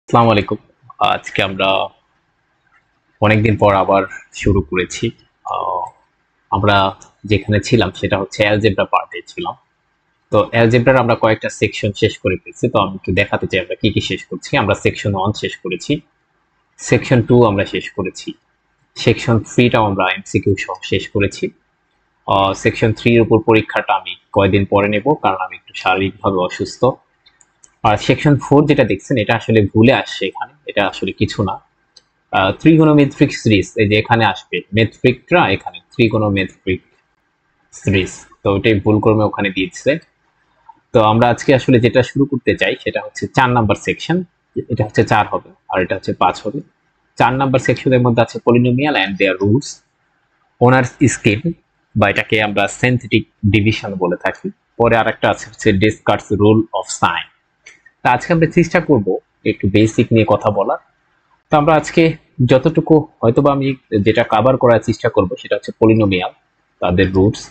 আসসালামু আলাইকুম। আজকে আমরা অনেকদিন পর আবার শুরু করেছি। আহ, আমরা যেখানে ছিলাম সেটা হচ্ছে অ্যালজেব্রা পার্টে ছিলাম। তো অ্যালজেব্রার আমরা কয়েকটা সেকশন শেষ করে ফেলছি। তো আমি একটু দেখাতে চাই আমরা কি কি শেষ করছি। আমরা সেকশন 1 শেষ করেছি, সেকশন 2 আমরা শেষ করেছি, সেকশন 3টাও আমরা এমসিকিউ সহ শেষ করেছি। সেকশন 3 এর উপর পরীক্ষাটা আমি কয়েকদিন পরে নেব, কারণ আমি একটু শারীরিকভাবে অসুস্থ। আর সেকশন 4 যেটা দেখছেন এটা আসলে ভুলে আসছে, এখানে এটা আসলে কিছু না। ত্রিগোনোমেট্রিক সিরিজ এই যে এখানে আসবে, মেট্রিকটা এখানে ত্রিগোনোমেট্রিক সিরিজ, তো ওটাই ভুল ক্রমে ওখানে দিয়েছে। তো আমরা আজকে আসলে যেটা শুরু করতে চাই সেটা হচ্ছে 4 নাম্বার সেকশন। এটা হচ্ছে 4 হবে আর এটা হচ্ছে 5 হবে। 4 নাম্বার সেকশনের মধ্যে আছে polynomial and there roots, owners scheme, বা এটাকে আমরা সিনথেটিক ডিভিশন বলে থাকি। পরে আরেকটা আছে হচ্ছে ডেসকার্টস রুল অফ সাইন। তা আজকে আমরা চেষ্টা করব একটু বেসিক নিয়ে কথা বলার। তো আমরা আজকে যতটুকু হয়তোবা আমি যেটা কভার করার চেষ্টা করব সেটা হচ্ছে পলিনোমিয়াল, তাদের রুটস,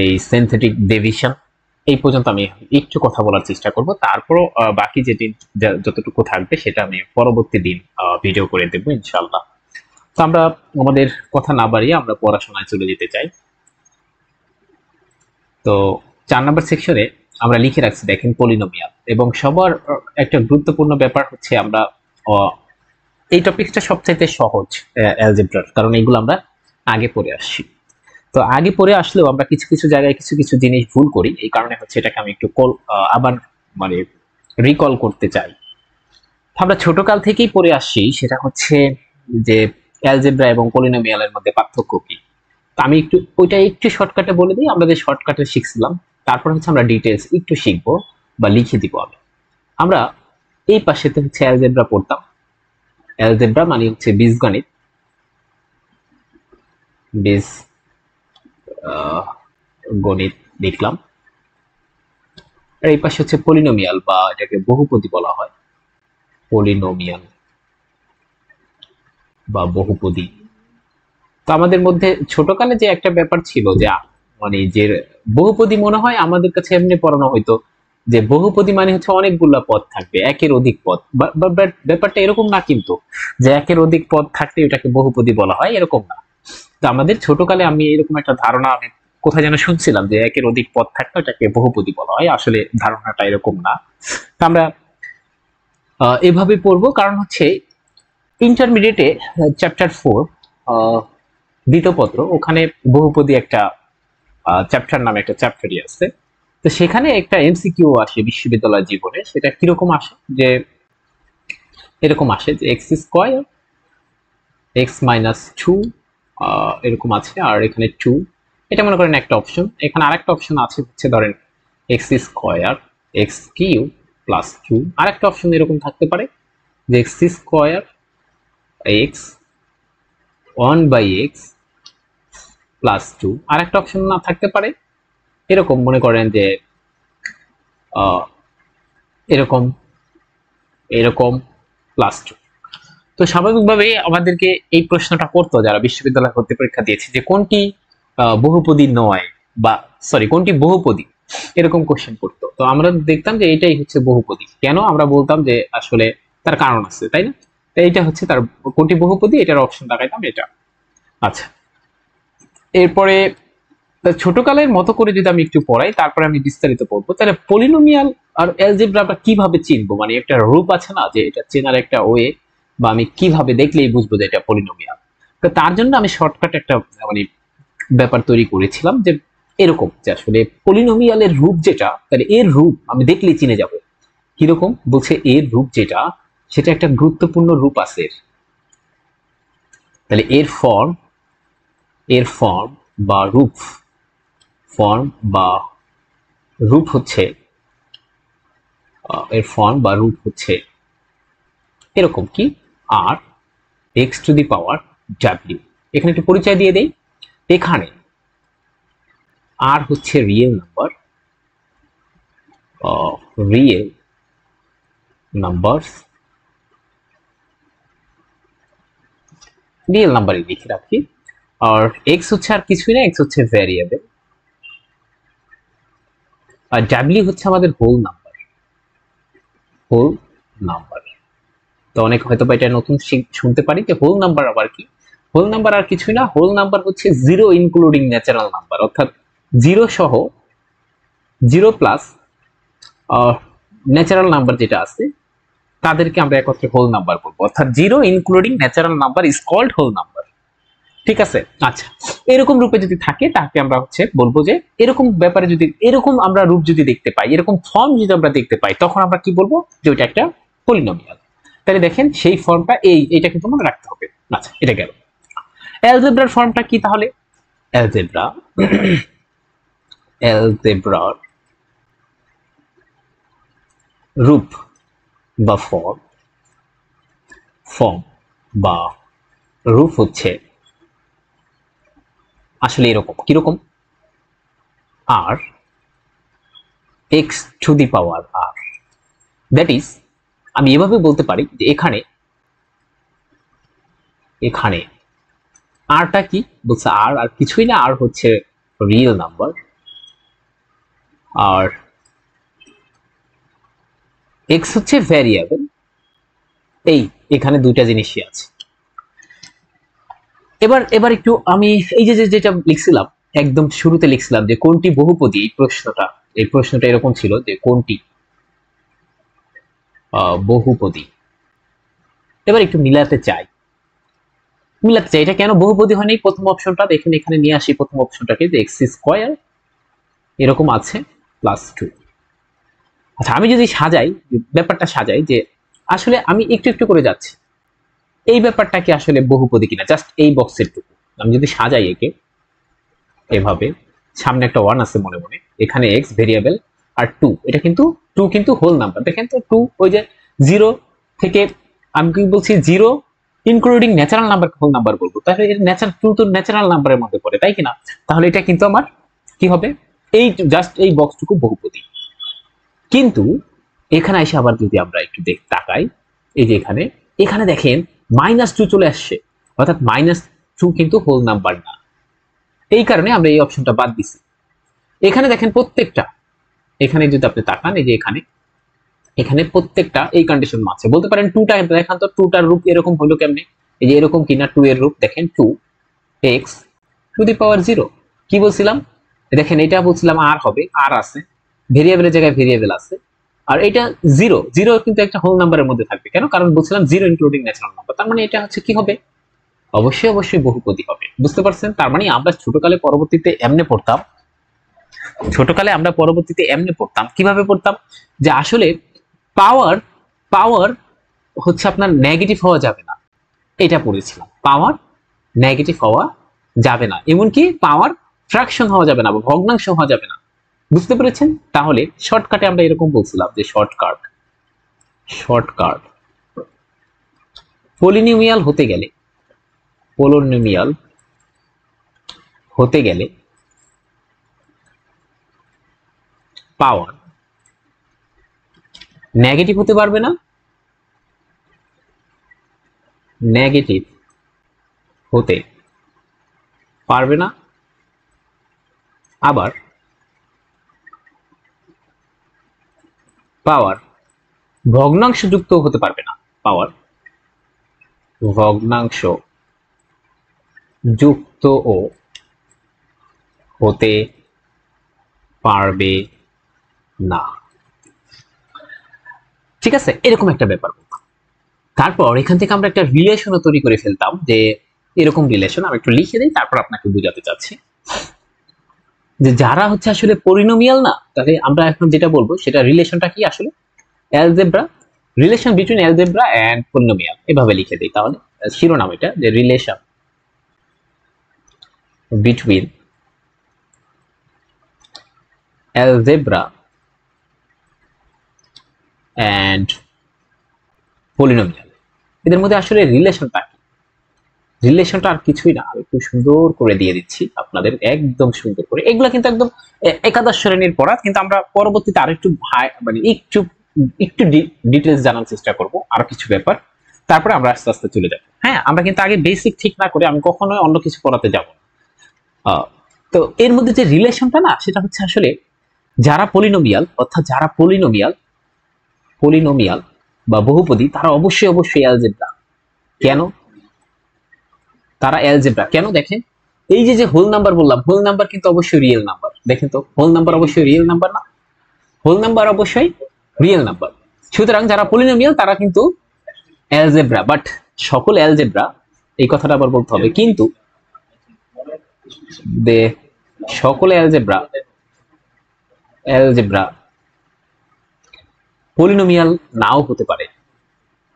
এই সিনথেটিক ডিভিশন, এই পর্যন্ত আমি একটু কথা বলার চেষ্টা করব। তারপরও বাকি যেটি যতটুকু থাকবে সেটা আমি পরবর্তী দিন ভিডিও করে দেবো ইনশাল্লাহ। তো আমরা আমাদের কথা না বাড়িয়ে আমরা পড়াশোনায় চলে যেতে চাই। তো 4 নাম্বার সেকশনে আমরা লিখে রাখছি দেখেন পলিনোমিয়াল, এবং সবার একটা গুরুত্বপূর্ণ ব্যাপার হচ্ছে আমরা আহ, এই টপিকটা সবচাইতে সহজ অ্যালজেব্রার, কারণ এইগুলো আমরা আগে পড়ে আসছি। তো আগে পড়ে আসলেও আমরা কিছু কিছু জায়গায় কিছু কিছু জিনিস ভুল করি, এই কারণে হচ্ছে এটাকে আমি একটু আবার মানে রিকল করতে চাই। আমরা ছোটকাল থেকেই পড়ে আসছি, সেটা হচ্ছে যে অ্যালজেব্রা এবং পলিনোমিয়ালের মধ্যে পার্থক্য কি। তো আমি একটু ওইটা একটু শর্টকাটে বলে দিই, আমরা যে শর্টকাটে শিখছিলাম। তারপর হচ্ছে আমরা ডিটেলস একটু শিখবো বা লিখে দিব আমি। আমরা এই পাশেতে হচ্ছে অ্যালজেব্রা পড়তাম। অ্যালজেব্রা মানে হচ্ছে বীজগণিত, বীজ আহ, গণিত লিখলাম। আর এই পাশে হচ্ছে পলিনোমিয়াল, বা এটাকে বহুপদী বলা হয়, পলিনোমিয়াল বা বহুপদী। তো আমাদের মধ্যে ছোটকালে যে একটা ব্যাপার ছিল যে মানে যে বহুপদী মনে হয় আমাদের কাছে এমনি পড়ানো হয়তো যে বহুপদী মানে হচ্ছে অনেকগুলা পদ থাকবে, একের অধিক পদ। ব্যাপারটা এরকম না, কিন্তু যে একের অধিক পদ থাকলে এটাকে বহুপদী বলা হয় এরকম না। তো আমাদের ছোটকালে আমি এরকম একটা ধারণা আমি কোথায় যেন শুনছিলাম যে একের অধিক পদ থাকলে এটাকে বহুপদী বলা হয়, আসলে ধারণাটা এরকম না। তো আমরা এভাবে পড়বো, কারণ হচ্ছে ইন্টারমিডিয়েটে চ্যাপ্টার 4 দ্বিতীয় পত্র, ওখানে বহুপদী একটা চ্যাপ্টার নামে একটা চ্যাপ্টারই আছে। তো সেখানে একটা এমসিকিউ আসে বিশ্ববিদ্যালয় জীবনে, সেটা কিরকম আসে যে এরকম আসে যে এক্স স্কোয়ার x-2 এরকম আছে, আর এখানে 2, এটা মনে করেন একটা অপশন। এখানে আরেকটা অপশন আছে হচ্ছে ধরেন এক্স স্কোয়ার x³ + 2, আরেকটা অপশন এরকম থাকতে পারে যে x² 1/x + 2, আরেকটা অপশন না থাকতে পারে এরকম, মনে করেন যে আহ, এরকম এরকম +2। তো স্বাভাবিকভাবেই আমাদেরকে এই প্রশ্নটা করতো যারা বিশ্ববিদ্যালয় ভর্তি পরীক্ষা দিয়েছে যে কোনটি বহুপদী নয়, বা সরি কোনটি বহুপদী, এরকম কোশ্চেন করতো। তো আমরা দেখতাম যে এটাই হচ্ছে বহুপদী। কেন আমরা বলতাম যে আসলে তার কারণ আছে, তাই না? তো এইটা হচ্ছে তার কোনটি বহুপদী, এটার অপশন লাগাইতাম এটা। আচ্ছা, এরপরে ছোটকালের মতো করে যদি আমি একটু পড়াই, তারপরে আমি বিস্তারিত পড়বো। তাহলে পলিনোমিয়াল আর অ্যালজেব্রা আমরা কিভাবে চিনবো, মানে একটা রূপ আছে না যে এটা চেনার একটা ওয়ে, বা আমি কিভাবে দেখলেই বুঝবো যে এটা পলিনোমিয়াল। তো তার জন্য আমি শর্টকাট একটা মানে ব্যাপার তৈরি করেছিলাম যে এরকম যে আসলে পলিনোমিয়ালের রূপ যেটা, তাহলে এর রূপ আমি দেখলেই চিনে যাব। কিরকম বলছে, এর রূপ যেটা সেটা একটা গুরুত্বপূর্ণ রূপ আছে এর। তাহলে এর ফর্ম বা রূপ, ফর্ম বা রূপ হচ্ছে এর ফর্ম বা রূপ হচ্ছে এরকম কি, আর x⁻w। এখানে একটু পরিচয় দিয়ে দেই। এখানে আর হচ্ছে রিয়েল নাম্বার, রিয়েল নাম্বারই লিখে রাখি। আর এক্স হচ্ছে আর কিছুই না, এক্স হচ্ছে ভ্যারিয়েবল, আর ডাব্লিউ হচ্ছে আমাদের হোল নাম্বার। Whole number. তো অনেক হয়তো বা এটা নতুন শুনতে পারি যে হোল নাম্বার আবার কি। হোল নাম্বার আর কিছুই না, হোল নাম্বার হচ্ছে জিরো ইনক্লুডিং ন্যাচারাল নাম্বার, অর্থাৎ জিরো সহ, জিরো প্লাস ন্যাচারাল নাম্বার যেটা আছে তাদেরকে আমরা একত্রে হোল নাম্বার বলবো, অর্থাৎ zero including natural number is called whole number. ঠিক আছে, আচ্ছা, এরকম রূপে যদি থাকে তাকে আমরা হচ্ছে বলবো যে এরকম ব্যাপারে যদি এরকম আমরা রূপ যদি দেখতে পাই, এরকম ফর্ম যদি আমরা দেখতে পাই, তখন আমরা কি বলবো যে ওইটা একটা পলিনোমিয়াল। তাহলে দেখেন সেই ফর্মটা এইটা কিন্তু মনে রাখতে হবে। আচ্ছা, এটা গেল। অ্যালজেব্রার ফর্মটা কি তাহলে? অ্যালজেব্রা অ্যালজেব্রার রূপ বা ফর্ম বা রূপ হচ্ছে আসলে এরকম, কিরকম? আর x to the power r, that is আমি এভাবে বলতে পারি যে এখানে এখানে আরটা কি বলছে, আর আর কিছুই না, আর হচ্ছে রিয়েল নাম্বার, আর এক্স হচ্ছে ভ্যারিয়েবল। এখানে দুইটা জিনিসই আছে। এবার এবার একটু আমি এই যে যেটা লিখছিলাম একদম শুরুতে লিখছিলাম যে কোনটি বহুপদী, এই প্রশ্নটা এরকম ছিল যে কোনটি বহুপদী। এবার একটু মিলাতে চাই, এটা কেন বহুপদী হয়নি প্রথম অপশনটা দেখেন, এখানে নিয়ে আসি প্রথম অপশনটাকে যে এক্স স্কোয়ার এরকম আছে প্লাস 2। আচ্ছা, আমি যদি সাজাই ব্যাপারটা সাজাই যে আসলে আমি একটু একটু করে যাচ্ছি, এই ব্যাপারটা কি আসলে বহুপদী কিনা, জাস্ট এই বক্সের টুকু আমি যদি সাজাই একে এভাবে, সামনে একটা 1 আছে মনে মনে, এখানে এক্স ভেরিয়েবল আর 2, এটা কিন্তু 2 কিন্তু হোল নাম্বার। দেখেন তো 2 ওই যে 0 থেকে আমি কি বলছি, 0 including natural number whole number বলবো, তাহলে এর ন্যাচারাল 2 তো ন্যাচারাল নাম্বারের মধ্যে পড়ে, তাই কিনা? তাহলে এটা কিন্তু আমার কি হবে, এই জাস্ট এই বক্সটুকু বহুপদী। কিন্তু এখানে এসে আবার যদি আমরা একটু তাকাই, এই যে এখানে এখানে দেখেন -2 চলে আসছে, অর্থাৎ -2 কিন্তু হোল নাম্বার না, এই কারণে আমরা এই অপশনটা বাদ দিছি। এখানে দেখেন প্রত্যেকটা, এখানে যদি আপনি তাকান এই যে এখানে প্রত্যেকটা এই কন্ডিশন আছে। বলতে পারেন 2টা দেখান তো, 2টার রূপ এরকম হলো কেমনে, এই যে এরকম কিনা 2 এর রূপ দেখেন, 2 x টু দি পাওয়ার 0। কি বলছিলাম, দেখেন এটা বলছিলাম আর হবে, আর আছে ভেরিয়েবলের জায়গায় ভেরিয়েবল আছে, আর এটা 0 0 কিন্তু একটা হোল নাম্বারের মধ্যে থাকবে, কেন? কারণ বলছিলাম 0 ইনক্লুডিং ন্যাচারাল নাম্বার, তার মানে এটা হচ্ছে কি হবে, অবশ্যই বহুপদী হবে। বুঝতে পারছেন? তার মানে আমরা ছোটকালে আমরা পরবর্তীতে এমনি পড়তাম, কিভাবে পড়তাম, যে আসলে পাওয়ার পাওয়ার হচ্ছে আপনার নেগেটিভ হওয়া যাবে না, এটা পড়েছিলাম, পাওয়ার নেগেটিভ হওয়া যাবে না, এমনকি পাওয়ার ফ্র্যাকশন হওয়া যাবে না বা ভগ্নাংশ হওয়া যাবে না। বুঝতে পেরেছেন? তাহলে শর্টকাটে আমরা এরকম বলছিলাম যে শর্টকাট পলিনোমিয়াল হতে গেলে পাওয়ার নেগেটিভ হতে পারবে না, নেগেটিভ হতে পারবে না, আবার পাওয়ার ভগ্নাংশ যুক্ত হতে পারবে না, পাওয়ার ভগ্নাংশ যুক্তও হতে পারবে না। ঠিক আছে, এরকম একটা ব্যাপার। তারপর এখান থেকে আমরা একটা রিলেশনও তৈরি করে ফেলতাম, যে এরকম রিলেশন আমি একটু লিখে দিই, তারপর আপনাকে বোঝাতে চাচ্ছি যে যারা হচ্ছে আসলে পলিনোমিয়াল না, তাহলে আমরা এখন যেটা বলবো সেটা রিলেশনটা কি আসলে, algebra, relation between algebra and polynomial, এভাবে লিখে দিই তাহলে শিরোনাম এটা, যে relation between algebra and polynomial, এদের মধ্যে আসলে রিলেশনটা কি? রিলেশনটা আর কিছুই না, আমি একটু সুন্দর করে দিয়ে দিচ্ছি আপনাদের, একদম সুন্দর করে। এগুলা কিন্তু একদম একাদশ শ্রেণীর পড়া, কিন্তু আমরা পরবর্তীতে আরেকটু মানে একটু একটু ডিটেলস জানার চেষ্টা করব, আরো কিছু ব্যাপার, তারপরে আমরা আস্তে আস্তে চলে যাব। হ্যাঁ, আমরা কিন্তু আগে বেসিক ঠিক না করে আমি কখনোই অন্য কিছু পড়াতে যাব না। তো এর মধ্যে যে রিলেশনটা না, সেটা হচ্ছে আসলে যারা পলিনোমিয়াল, অর্থাৎ যারা পলিনোমিয়াল পলিনোমিয়াল বা বহুপদী তারা অবশ্যই অবশ্যই অ্যালজেব্রা। কেন তারা অ্যালজেব্রা? কেন দেখেন, এই যে হোল নাম্বার বললাম, হোল নাম্বার কিন্তু অবশ্যই রিয়েল নাম্বার। দেখেন তো, হোল নাম্বার অবশ্যই রিয়েল নাম্বার না? হোল নাম্বার অবশ্যই রিয়েল নাম্বার। সুতরাং যারা পলিনোমিয়াল তারা কিন্তু অ্যালজেব্রা। বাট সকল অ্যালজেব্রা, এই কথাটা আবার বলতে হবে, কিন্তু সকল অ্যালজেব্রা পলিনোমিয়াল নাও হতে পারে।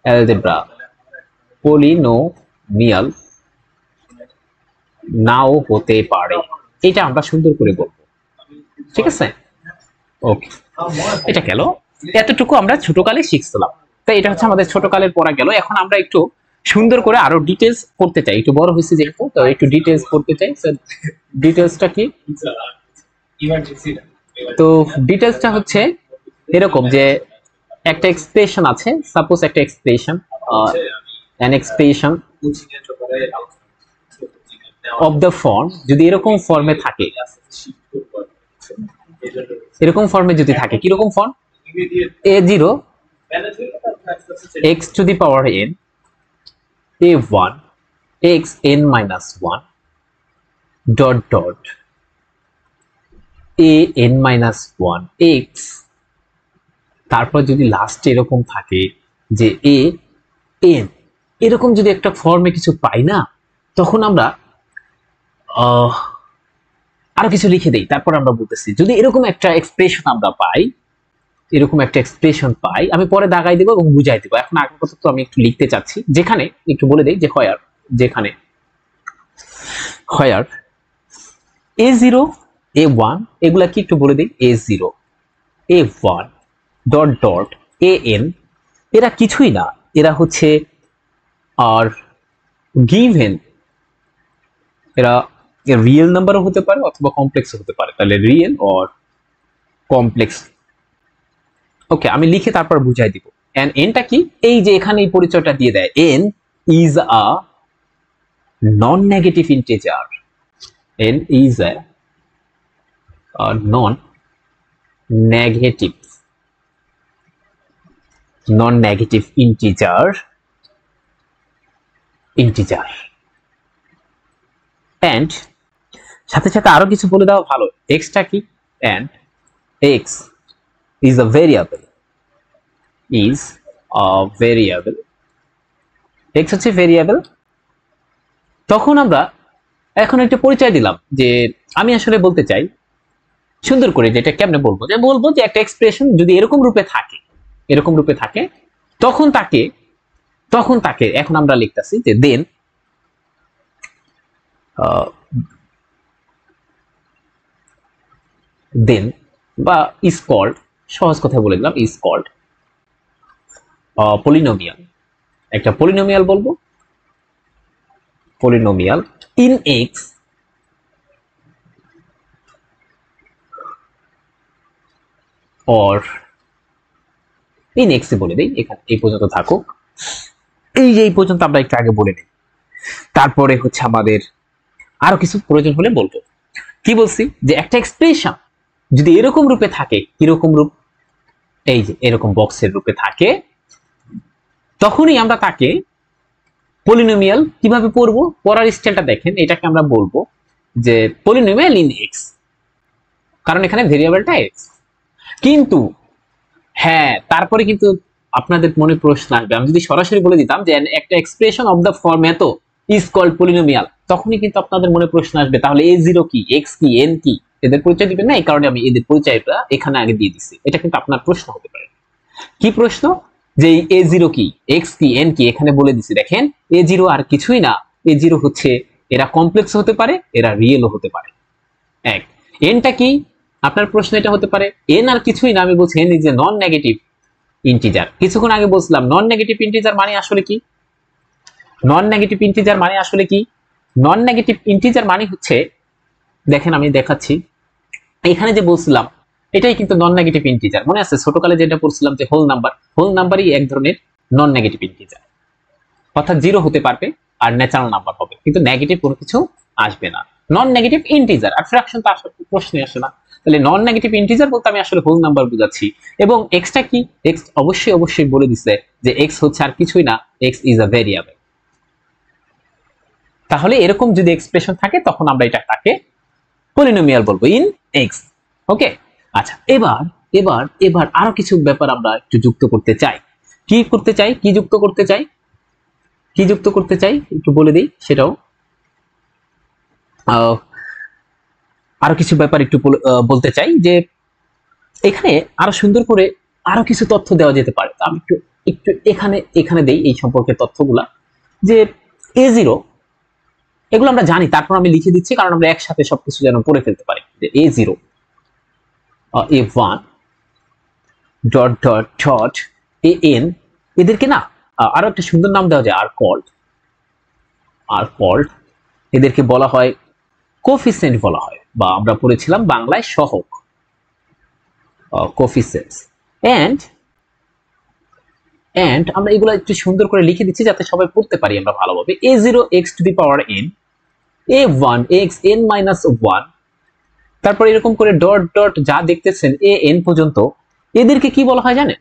অ্যালজেব্রা পলিনোমিয়াল নাও হতে পারে, এটা আমরা সুন্দর করে বলবো। ঠিক আছে, ওকে, এটা গেল। এতটুকু আমরা ছোটকালে শিখছিলাম। তাই এটা হচ্ছে আমাদের ছোটকালের পড়া গেল। এখন আমরা একটু সুন্দর করে আরো ডিটেলস করতে চাই, একটু বড় হয়েছে যেহেতু, তো একটু ডিটেলস করতে চাই। ডিটেলসটা কি? তো ডিটেলসটা হচ্ছে এরকম যে একটা এক্সপ্রেশন আছে, সাপোজ একটা expression, an expression of the form, যদি এরকম ফর্মে থাকে, এরকম ফর্মে যদি থাকে, কিরকম form? a0 x to the power n, a1 x n minus 1 dot dot a n minus 1 x, তারপর যদি লাস্টে এরকম থাকে যে a n, এরকম যদি একটা ফর্মে কিছু পাই না, তখন আমরা আরো কিছু লিখে দেই। তারপর আমরা বলতেছি যদি এরকম একটা এক্সপ্রেশন আমরা পাই, এরকম একটা এক্সপ্রেশন পাই, আমি পরে দাগাই দেবো এবং বুঝাই দেবো। এখন আগে কথা তো আমি একটু লিখতে চাচ্ছি, যেখানে একটু বলে দেই যে হয়ার, যেখানে হয়ার a0 a1, এগুলা কি একটু বলে দিই, a0 a1 dot dot an, এরা কিছুই না, এরা হচ্ছে আর গিভেন, এরা রিয়েল নাম্বারও হতে পারে অথবা কমপ্লেক্সও হতে পারে। তাহলে রিয়েল অর কমপ্লেক্স। ওকে, আমি লিখে তারপর বুঝাই দিব। এন্ড এনটা কি? এই যে এখানে এই পরিচয়টা দিয়ে দেয়, n is a non negative integer. N is a non negative integer and সাথে সাথে আরো কিছু বলে দেওয়া ভালো। এক্সটা কি? And x is a variable, x হচ্ছে ভেরিয়েবল। তখন আমরা এখন একটা পরিচয় দিলাম যে আমি আসলে বলতে চাই সুন্দর করে, যেটা কেমনে বলবো, যে বলবো যে একটা এক্সপ্রেশন যদি এরকম রূপে থাকে, তখন তাকে এখন আমরা লিখতেছি যে দেন বা is called, সহজ কথায় বলে দিলাম, is called পলিনোমিয়াল। একটা পলিনোমিয়াল বলবো, polynomial in x or in x এ বলে দেই, এখানে এই পর্যন্ত থাকুক, এই যে এই পর্যন্ত আমরা একটু আগে বলে নিই। তারপরে হচ্ছে আমাদের আরো কিছু প্রয়োজন হলে বলবো। কি বলছি? যে একটা এক্সপ্রেশন যদি এরকম রূপে থাকে, কিরকম রূপ? এই যে এরকম বক্সের রূপে থাকে, তখনই আমরা তাকে পলিনোমিয়াল কিভাবে পড়বো, পড়ার স্টাইলটা দেখেন। এটাকে আমরা বলবো যে পলিনোমিয়াল ইন এক্স, কারণ এখানে ভেরিয়েবলটা এক্স। কিন্তু হ্যাঁ, তারপরে কিন্তু আপনাদের মনে প্রশ্ন আসবে, আমি যদি সরাসরি বলে দিতাম যে একটা এক্সপ্রেশন অফ দ্য ফর্ম এত ইজ কল্ড পলিনোমিয়াল, তখনই কিন্তু আপনাদের মনে প্রশ্ন আসবে তাহলে a0 কি, x কি, n কি, এদের পরিচয় দিবেন না? এই কারণে আমি এদের পরিচয়টা এখানে আগে দিয়ে দিচ্ছি। এটা কিন্তু আপনার প্রশ্ন হতে পারে। কি প্রশ্ন? যে a0 কি, x কি, n কি, এখানে বলে দিছি। দেখেন a0 আর কিছুই না, a0 হচ্ছে এরা কমপ্লেক্স হতে পারে, এরা রিয়েলও হতে পারে। এক, nটা কি? আপনার প্রশ্ন এটা হতে পারে n আর কিছুই না, আমি বলছি n is a non negative integer. কিছুক্ষণ আগে বলছিলাম নন নেগেটিভ ইন্টিজার মানে আসলে কি? নন নেগেটিভ ইন্টিজার মানে আসলে কি? নন নেগেটিভ ইন্টিজার মানে হচ্ছে, দেখেন আমি দেখাচ্ছি, এখানে যে বলছিলাম এটাই কিন্তু নন নেগেটিভ ইন্টিজার। মনে আছে ছোটকালে যেটা পড়ছিলাম যে হোল নাম্বারই এক ধরনের নন নেগেটিভ ইন্টিজার, অর্থাৎ জিরো হতে পারবে আর ন্যাচারাল নাম্বার হবে, কিন্তু নেগেটিভ কোনো কিছু আসবে না। নন নেগেটিভ ইন্টিজার আর ফ্র্যাকশন তো আসার প্রশ্নই আসে না। তাহলে নন নেগেটিভ ইন্টিজার বলতে আমি আসলে হোল নাম্বার বোঝাচ্ছি। এবং এক্সটা কি, এক্স অবশ্যই অবশ্যই বলে দিছে যে এক্স হচ্ছে আর কিছুই না, এক্স ইজ আ ভেরিয়েবল। তাহলে এরকম যদি এক্সপ্রেশন থাকে তখন আমরা এটাকে পলিনোমিয়াল বলবো ইন এক্স। ওকে, আচ্ছা এবার এবার এবার আরো কিছু ব্যাপার আমরা একটু যুক্ত করতে চাই। কি করতে চাই, কি যুক্ত করতে চাই, কি যুক্ত করতে চাই একটু বলে দিই সেটাও। আরো কিছু ব্যাপার একটু বলতে চাই যে এখানে আরো সুন্দর করে আরো কিছু তথ্য দেওয়া যেতে পারে। আমি একটু একটু এখানে এখানে দেই এই সম্পর্কে তথ্যগুলা। যে a0 এগুলো আমরা জানি, তারপর আমি লিখে দিচ্ছি কারণ আমরা একসাথে সবকিছু যেন পড়ে ফেলতে পারি। যে a0 a1 dot dot dot an, এদেরকে না আরো একটা সুন্দর নাম দেওয়া যায়, আর কল্ড। এদেরকে বলা হয় কোফিসিয়েন্ট বলা হয়, বা আমরা পড়েছিলাম বাংলায় সহগ, কোফিসিয়েন্টস। এন্ড আমরা এগুলো একটু সুন্দর করে লিখে দিচ্ছি যাতে সবাই পড়তে পারি আমরা ভালোভাবে। a0 x two the power n, a1 x n minus 1, তারপর এরকম করে ডট ডট যা দেখতেছেন a n পর্যন্ত, এদেরকে কি বলা হয় জানেন?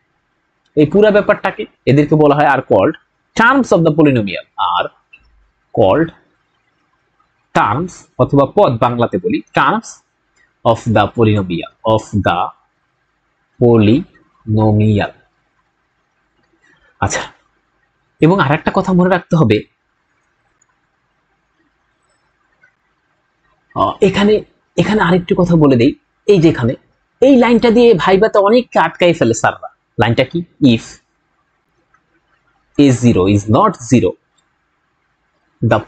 এই পুরো ব্যাপারটাকে এদেরকে বলা হয় are called terms of the polynomial. Are called terms অথবা পদ বাংলাতে বলি terms of the polynomial, of the polynomial. আচ্ছা, এবং আরেকটা কথা মনে রাখতে হবে, এখানে এখানে আরেকটু কথা বলে দেই। এই যে এখানে এই লাইনটা দিয়ে ভাইবাতে অনেককে আটকাই ফেলে স্যাররা। লাইনটা কি? If a0 is not 0, the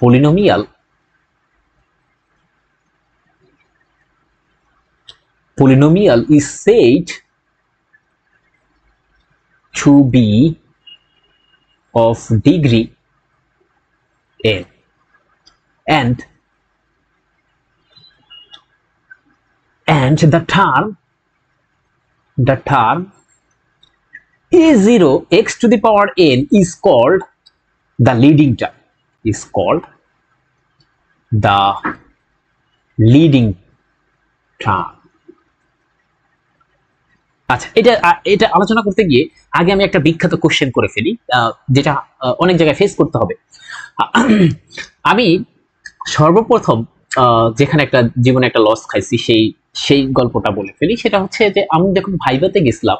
polynomial is said to be of degree n, and the term a0 x to the power n is called the leading term, is called the leading term. আচ্ছা, এটা আলোচনা করতে গিয়ে আগে আমি একটা বিখ্যাত question করে ফেলি, যেটা অনেক জায়গায় ফেস করতে হবে। আমি সর্বপ্রথম যেখানে একটা জীবনে একটা লস খাইছি সেই গল্পটা বলে ফেলি। সেটা হচ্ছে যে আমি যখন ভাইভাতে গেছিলাম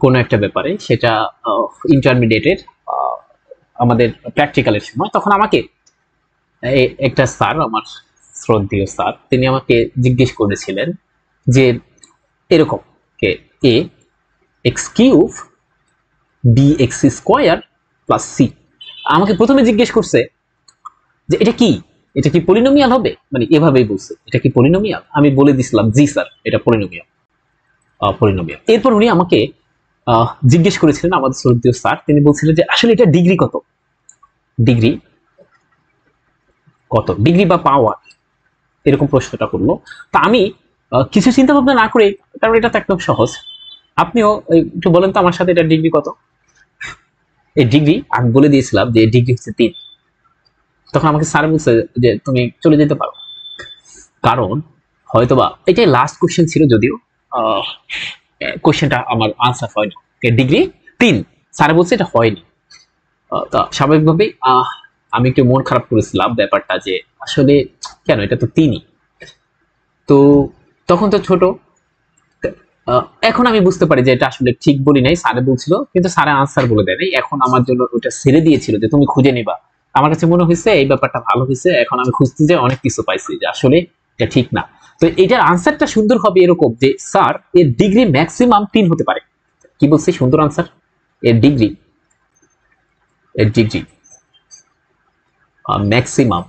কোনো একটা ব্যাপারে, সেটা ইন্টারমিডিয়েটের আমাদের প্র্যাকটিক্যালের সময়, তখন আমাকে একটা স্যার, আমার শ্রদ্ধেয় স্যার, তিনি আমাকে জিজ্ঞেস করেছিলেন যে এরকম কে a x cube bx square plus c। আমাকে প্রথমে জিজ্ঞেস করছে যে এটা কি, এটা কি পলিনোমিয়াল হবে, মানে এভাবেই বলছে এটা কি পলিনোমিয়াল। আমি বলে দিছিলাম জি স্যার, এটা পলিনোমিয়াল। এরপর উনি আমাকে জিজ্ঞেস করেছিলেন, আমাদের শ্রদ্ধেয় স্যার, তিনি বলছিলেন যে আসলে এটা ডিগ্রি কত, ডিগ্রি বা পাওয়ার, এরকম প্রশ্নটা করলো। তা আমি কিছু চিন্তা ভাবনা না করে, কারণ এটা তো একদম সহজ, আপনিও একটু বলেন তো আমার সাথে এটা ডিগ্রি কত। এই ডিগ্রি আমি বলে দিয়েছিলাম যে ডিগ্রি হচ্ছে 3। তখন আমাকে স্যার বলছে যে তুমি চলে যেতে পারো, কারণ হয়তোবা এটাই লাস্ট কোশ্চেন ছিল, যদিও কোশ্চেনটা আমার আনসার হয়নি। ডিগ্রি 3 স্যার বলছে এটা হয়নি। তা স্বাভাবিকভাবেই আমি একটু মন খারাপ করেছিলাম ব্যাপারটা, যে আসলে কেন, এটা তো 3ই। তো তখন তো ছোট, এখন আমি বুঝতে পারি যে এটা আসলে ঠিক বলি নাই, স্যারে বলছিল কিন্তু স্যারে আনসার বলে দেয় নাই। এখন আমার জন্য ওটা ছেড়ে দিয়েছিল যে তুমি খুঁজে নিবা। আমার কাছে মনে হয়েছে এই ব্যাপারটা ভালো হয়েছে, এখন আমি খুঁজতে যাই অনেক কিছু পাইছি যে আসলে এটা ঠিক না। তো এটার আনসারটা সুন্দর হবে এরকম যে স্যার এর ডিগ্রি ম্যাক্সিমাম 3 হতে পারে। কি বলছি সুন্দর আনসার, এর ডিগ্রি ম্যাক্সিমাম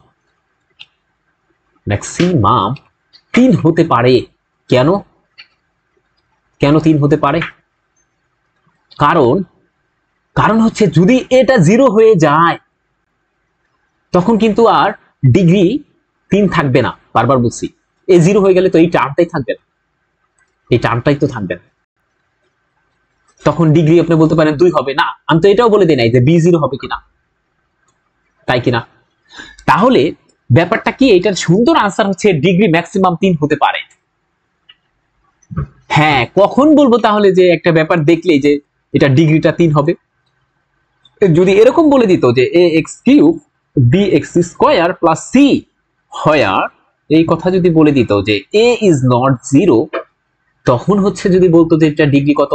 3 হতে পারে। কেন 3 হতে পারে? কারণ হচ্ছে যদি এটা 0 হয়ে যায় তখন কিন্তু আর ডিগ্রি 3 থাকবে না। বারবার বলছি, এ 0 হয়ে গেলে তো এই টার্মটাই থাকবে না, এই টার্মটাই তো থাকবে না। তখন ডিগ্রি আপনি বলতে পারেন 2 হবে না। আমি তো এটাও বলে দিই নাই যে b0 হবে কিনা, তাই কিনা? তাহলে ব্যাপারটা কি, এটার সুন্দর আনসার হচ্ছে ডিগ্রি ম্যাক্সিমাম 3 হতে পারে। হ্যাঁ, কখন বলবো তাহলে যে একটা ব্যাপার দেখলেই যে এটা ডিগ্রিটা 3 হবে? যদি এরকম বলে দিত যে a x cube b x square plus c, where এই কথা যদি বলে দিত যে এ ইজ নট জিরো, তখন হচ্ছে যদি বলতো যে এটা ডিগ্রি কত,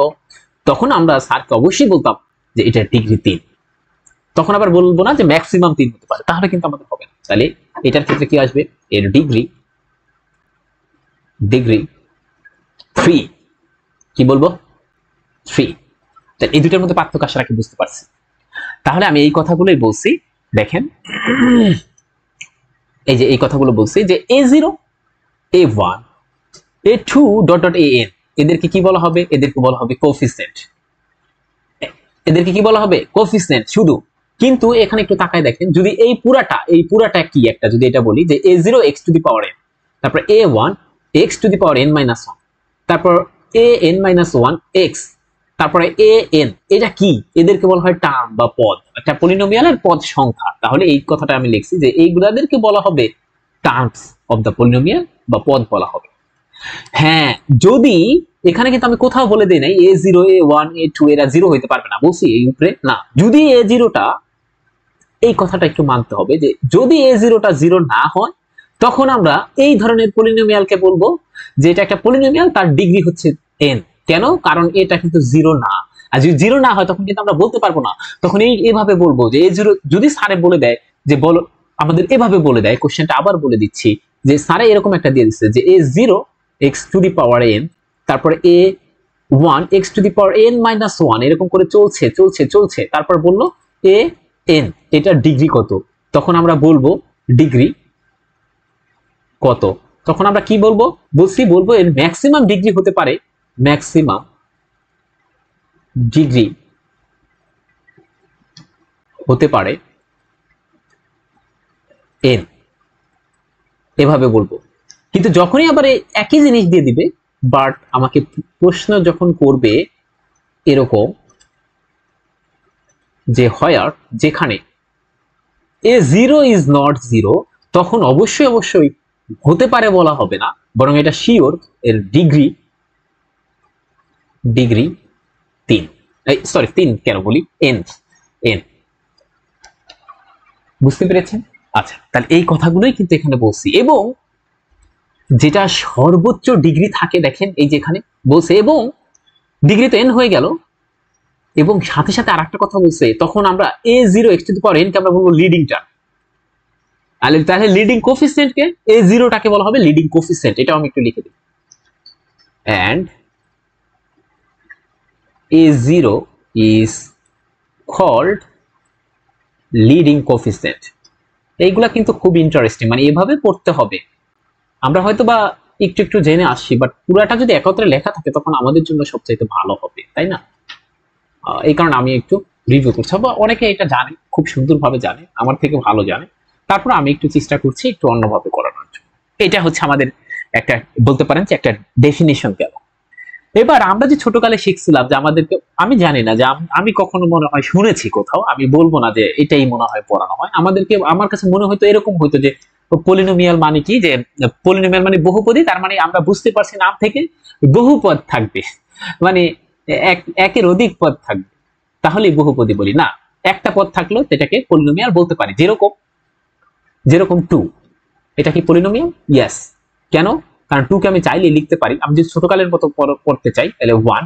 তখন আমরা স্যারকে অবশ্যই বলতাম যে এটা ডিগ্রি 3। তখন আবার বলবো না যে ম্যাক্সিমাম 3 হতে পারে, তাহলে কিন্তু আমাদের হবে না। তাহলে এটার ক্ষেত্রে কি আসবে, এর ডিগ্রি ডিগ্রি 3। কি বলবো, 3। তাহলে এই দুটার মধ্যে পার্থক্য আসলে কি বুঝতে পারছি? তাহলে আমি এই কথাগুলোই বলছি। দেখেন, এই যে এই কথাগুলো বলছি যে a0 a1 a2 dot dot an, এদেরকে কি বলা হবে, এদেরকে বলা হবে কোফিসিয়েন্ট। এদেরকে কি বলা হবে, কোফিসিয়েন্ট শুধু। কিন্তু এখানে একটু তাকায় দেখেন, যদি এই পুরাটা কি একটা, যদি এটা বলি যে a0 x two the power n, তারপর a1 x two the power n minus 1, তারপর an মাইনাস 1 x, তারপরে an, এটা কি, এদেরকে বলা হয় টার্ম বা পদ, একটা পলিনোমিয়ালের পদ সংখ্যা। তাহলে এই কথাটা আমি লিখছি যে এইগুলাদেরকে বলা হবে টার্মস অফ দ্য পলিনোমিয়াল বা পদ বলা হবে। হ্যাঁ, যদি এখানে কিন্তু আমি কোথাও বলে দিই নাই a0 a1 a2 এরা জিরো হইতে পারবে না, বলছি এই উপরে না। যদি a0টা, এই কথাটা একটু মানতে হবে যে যদি a0টা জিরো না হয়, তখন আমরা এই ধরনের পলিনোমিয়ালকে বলবো যে এটা একটা পলিনোমিয়াল, তার ডিগ্রি হচ্ছে n। কেন, কারণ এটা কিন্তু জিরো না। আর যদি জিরো না হয় তখন কিন্তু আমরা বলতে পারবো না। তখন এইভাবে বলবো যে a0, যদি স্যারে বলে দেয় যে বলো, আমাদের এভাবে বলে দেয়, কোশ্চেনটা আবার বলে দিচ্ছি যে স্যারে এরকম একটা দিয়ে দিচ্ছে যে a0 x two the power n, তারপরে a1 x two the power n minus 1, এরকম করে চলছে চলছে চলছে, তারপর বললো a n, এটার ডিগ্রি কত, তখন আমরা বলবো ডিগ্রি কত। তখন আমরা কি বলবো, বলবো এর ম্যাক্সিমাম ডিগ্রি হতে পারে, ম্যাক্সিমাম ডিগ্রি হতে পারে n, এভাবে বলবো। কিন্তু যখনই আবার একই জিনিস দিয়ে দিবে, বাট আমাকে প্রশ্ন যখন করবে এরকম যে হয়ার, যেখানে a0 ইজ নট জিরো, তখন অবশ্যই অবশ্যই হতে পারে বলা হবে না, বরং এটা শিওর এর ডিগ্রি ডিগ্রি 3। সরি 3 কেন বলি, n n, বুঝতে পেরেছেন? আচ্ছা, তাহলে এই কথাগুলোই কিন্তু এখানে বলছি। এবং যেটা সর্বোচ্চ ডিগ্রি থাকে, দেখেন এই যে এখানে বলছে, এবং ডিগ্রি তো n হয়ে গেল, এবং সাথে সাথে আরেকটা কথা বলছে, তখন আমরা a0 x two the power n কে আমরা বলবো লিডিং টার্ম। তাহলে লিডিং কোফিসিয়েন্ট কে, a0 টাকে বলা হবে লিডিং কোফিসিয়েন্ট, এটাও আমি একটু লিখে দিই। and a0 is called leading coefficient। এইগুলা কিন্তু খুব ইন্টারেস্টিং, মানে এভাবে পড়তে হবে। আমরা হয়তো বা একটু একটু জেনে আসছি, বাট পুরাটা যদি একত্রে লেখা থাকে তখন আমাদের জন্য সবচাইতে ভালো হবে, তাই না? এই কারণে আমি একটু রিভিউ করছি। বা অনেকে এটা জানে, খুব সুন্দরভাবে জানে, আমার থেকে ভালো জানে, তারপর আমি একটু চেষ্টা করছি একটু অন্যভাবে করানোর জন্য। এটা হচ্ছে আমাদের একটা, বলতে পারেন যে একটা ডেফিনিশন গেল। এবার আমরা যে ছোটকালে শিখছিলাম যে আমাদেরকে, আমি জানি না যে আমি কখনো মনে হয় শুনেছি কোথাও, আমি বলবো না যে এটাই মনে হয় পড়ানো হয় আমাদেরকে, আমার কাছে মনে হয়তো এরকম হইতো যে পলিনোমিয়াল মানে কি, যে পলিনোমিয়াল মানে বহুপদী, তার মানে আমরা বুঝতে পারছি নাম থেকে বহুপদ থাকবে, মানে একের অধিক পদ থাকবে, তাহলেই বহুপদী বলি না। একটা পদ থাকলেও সেটাকে পলিনোমিয়াল বলতে পারি। যেরকম যেরকম 2, এটা কি পলিনোমিয়াল? ইয়েস। কেন, কারণ 2 কে আমি চাইলে লিখতে পারি, আমি যদি ছোটকালের মতো পড়তে চাই তাহলে 1,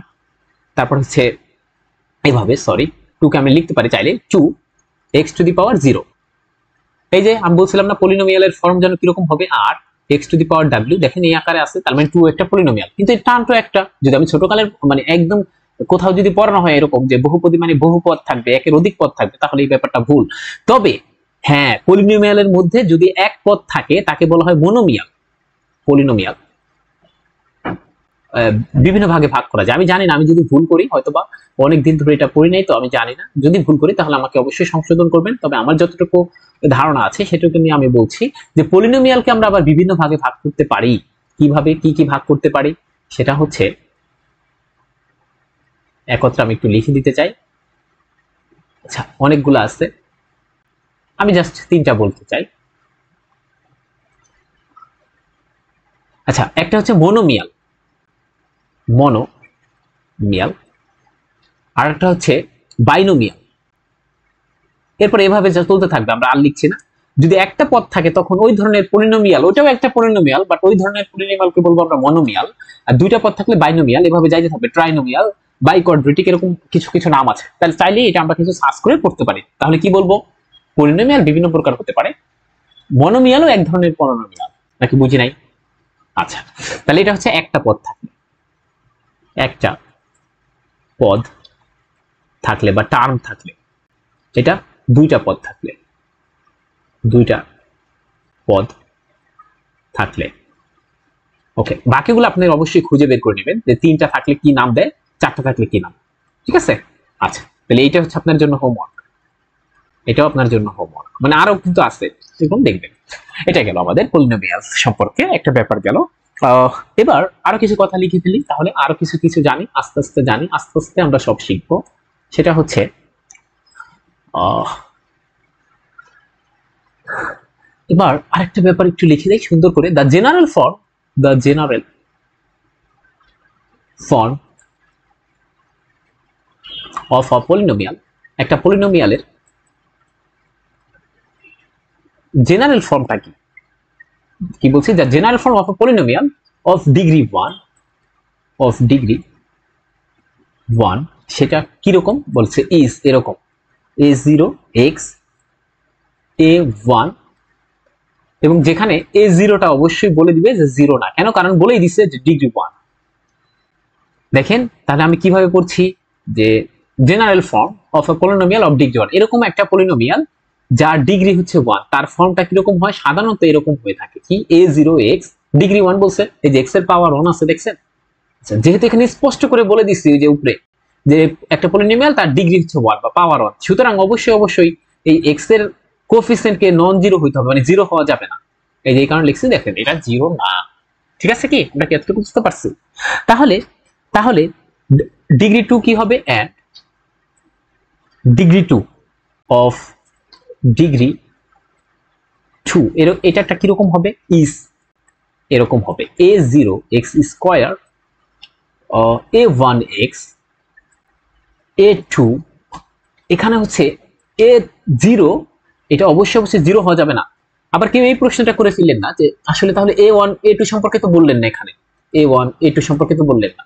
তারপর হচ্ছে এইভাবে, সরি, 2 কে আমি লিখতে পারি চাইলে 2 x টু দি পাওয়ার 0। এই যে আমি বলছিলাম না পলিনোমিয়ালের ফর্ম যেন কিরকম হবে, আর x two the power w, দেখেন এই আকারে আছে, তার মানে 2 একটা পলিনোমিয়াল, কিন্তু এর টার্ম তো একটা। যদি আমি ছোটকালের মানে একদম কোথাও যদি পড়ানো হয় এরকম যে বহুপদী মানে বহুপদ থাকবে, একের অধিক পদ থাকবে, তাহলে এই ব্যাপারটা ভুল। তবে হ্যাঁ, পলিনোমিয়ালের মধ্যে যদি এক পদ থাকে তাকে বলা হয় মনোমিয়াল। পলিনোমিয়াল বিভিন্ন ভাগে ভাগ করা যায়, আমি জানি না, আমি যদি ভুল করি, হয়তোবা অনেকদিন ধরে এটা পড়ি নাই, তো আমি জানি না, যদি ভুল করি তাহলে আমাকে অবশ্যই সংশোধন করবেন। তবে আমার যতটুকু ধারণা আছে সেটুকু নিয়ে আমি বলছি যে পলিনোমিয়ালকে আমরা আবার বিভিন্ন ভাগে ভাগ করতে পারি। কিভাবে, কি কি ভাগ করতে পারি, সেটা হচ্ছে একত্রে আমি একটু লিখে দিতে চাই। আচ্ছা, অনেকগুলো আছে, আমি জাস্ট 3টা বলতে চাই। আচ্ছা, একটা হচ্ছে মনোমিয়াল, মনোমিয়াল, আর একটা হচ্ছে বাইনোমিয়াল। এরপর এভাবে যা চলতে থাকবে, আমরা আর লিখছি না। যদি একটা পদ থাকে তখন ওই ধরনের পলিনোমিয়াল, ওইটাও একটা পলিনোমিয়াল, বাট ওই ধরনের পলিনোমিয়ালকে বলবো আমরা মনোমিয়াল। আর দুইটা পদ থাকলে বাইনোমিয়াল, এভাবে যাইতে থাকবে। ট্রাইনোমিয়াল, বাইকোয়াড্রেটিক, এরকম কিছু কিছু নাম আছে। তাহলে চাইলে এটা আমরা কিছু সার্চ করে পড়তে পারি। তাহলে কি বলবো? পলিনোমিয়াল বিভিন্ন প্রকার হতে পারে, মনোমিয়ালও এক ধরনের পলিনোমিয়াল, নাকি বুঝি নাই? আচ্ছা, তাহলে এটা হচ্ছে একটা পদ থাকলে, একটা পদ থাকলে বা টার্ম থাকলে। এটা দুইটা পদ থাকলে, দুইটা পদ থাকলে। ওকে, বাকিগুলো আপনি অবশ্যই খুঁজে বের করে নেবেন যে তিনটা থাকলে কি নাম দেয়, চারটা থাকলে কি নাম। ঠিক আছে? আচ্ছা, তাহলে এইটা হচ্ছে আপনার জন্য হোমওয়ার্ক, এটাও আপনার জন্য হোমওয়ার্ক। মানে আরো কিন্তু আছে, এরকম দেখবেন। এটা গেল আমাদের পলিনোমিয়াল সম্পর্কে একটা ব্যাপার গেল। এবার আরো কিছু কথা লিখে ফেলি, তাহলে আরো কিছু কিছু জানি, আস্তে আস্তে জানি, আস্তে আস্তে আমরা সব শিখবো। সেটা হচ্ছে এবার আরেকটা ব্যাপার একটু লিখে দেই সুন্দর করে। The general form of a polynomial, একটা পলিনোমিয়ালের জেনারেল ফর্মটা কি? কি বলছি? The general form of a polynomial of degree 1, সেটা কিরকম বলছে? ইজ এরকম, a0 x a1, এবং যেখানে a0টা অবশ্যই বলে দিবে যে 0 না। কেন? কারণ বলেই দিছে যে ডিগ্রি 1। দেখেন তাহলে আমি কিভাবে করছি, যে general form of a polynomial of degree 1, এরকম একটা পলিনোমিয়াল যার ডিগ্রি হচ্ছে 1, তার ফর্মটা কিরকম হয়? সাধারণত এরকম হয়ে থাকে, কি a0 x ডিগ্রি 1 বলছে, এই যে x এর পাওয়ার 1 আছে, দেখছেন? আচ্ছা, যেহেতু এখানে স্পষ্ট করে বলে দিচ্ছি যে উপরে যে একটা পলিনোমিয়াল তার ডিগ্রি হচ্ছে 1 বা পাওয়ার 1, সুতরাং অবশ্যই অবশ্যই এই x এর কোএফিসিয়েন্টকে নন জিরো হইতে হবে, মানে জিরো হওয়া যাবে না। এই যে কারণে লিখছি, দেখেন এটা জিরো না। ঠিক আছে কি? আমরা কি এতটুকু বুঝতে পারছি? তাহলে তাহলে ডিগ্রি 2 কি হবে? এন্ড ডিগ্রি 2 অফ ডিগ্রি 2 এটা একটা কিরকম হবে? ইজ এরকম হবে a0 x square a1 x a2, এখানে হচ্ছে a0, এটা অবশ্যই অবশ্যই জিরো হওয়া যাবে না। আবার কেউ এই প্রশ্নটা করে ফেললেন না যে আসলে তাহলে a1 a2 সম্পর্কে তো বললেন না, এখানে a1 a2 সম্পর্কে তো বললেন না,